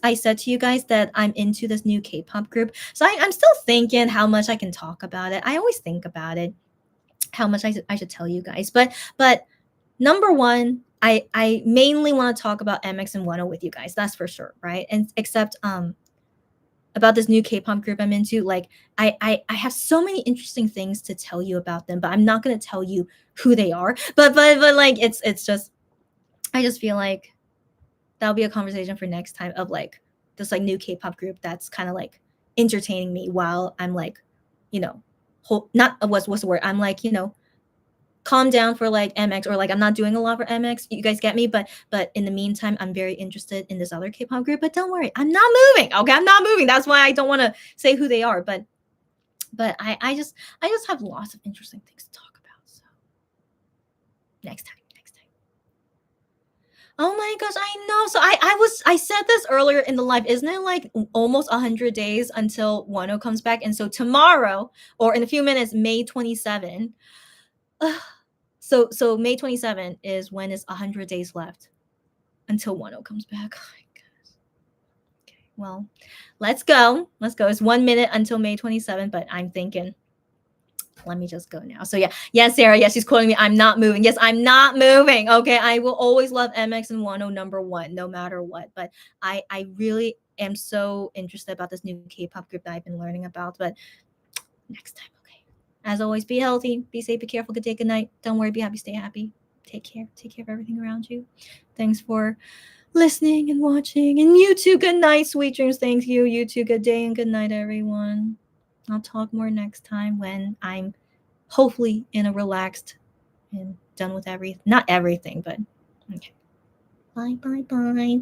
I said to you guys that I'm into this new K-pop group. So I'm still thinking how much I can talk about it. I always think about it, how much I should tell you guys. But number one, I mainly want to talk about MX and 10 with you guys. That's for sure, right? And except about this new K-pop group I'm into, like I have so many interesting things to tell you about them, but I'm not gonna tell you who they are. But like it's just I just feel like that'll be a conversation for next time of like this like new K-pop group that's kind of like entertaining me while I'm like, you know, not what's the word? I'm like, calm down for like MX, or like I'm not doing a lot for MX. You guys get me? But in the meantime, I'm very interested in this other K-pop group. But don't worry, I'm not moving. Okay, I'm not moving. That's why I don't want to say who they are. But I just have lots of interesting things to talk about. So next time. Oh my gosh, I know. So I said this earlier in the live. Isn't it like almost 100 days until Wano comes back? And so tomorrow, or in a few minutes, May 27. So May 27 is when it's 100 days left until Wano comes back. Oh my gosh. Okay, well, let's go. It's 1 minute until May 27, but I'm thinking, let me just go now. So yeah, Sarah, yes, she's quoting me. I'm not moving. Yes, I'm not moving. Okay, I will always love MX and Wano number one, no matter what. But I really am so interested about this new K-pop group that I've been learning about. But next time. Okay. As always, be healthy, be safe, be careful. Good day, good night. Don't worry, be happy, stay happy. Take care. Take care of everything around you. Thanks for listening and watching. And you too, good night, sweet dreams. Thank you. You too, good day and good night, everyone. I'll talk more next time when I'm hopefully in a relaxed and done with not everything, but okay. Bye, bye, bye.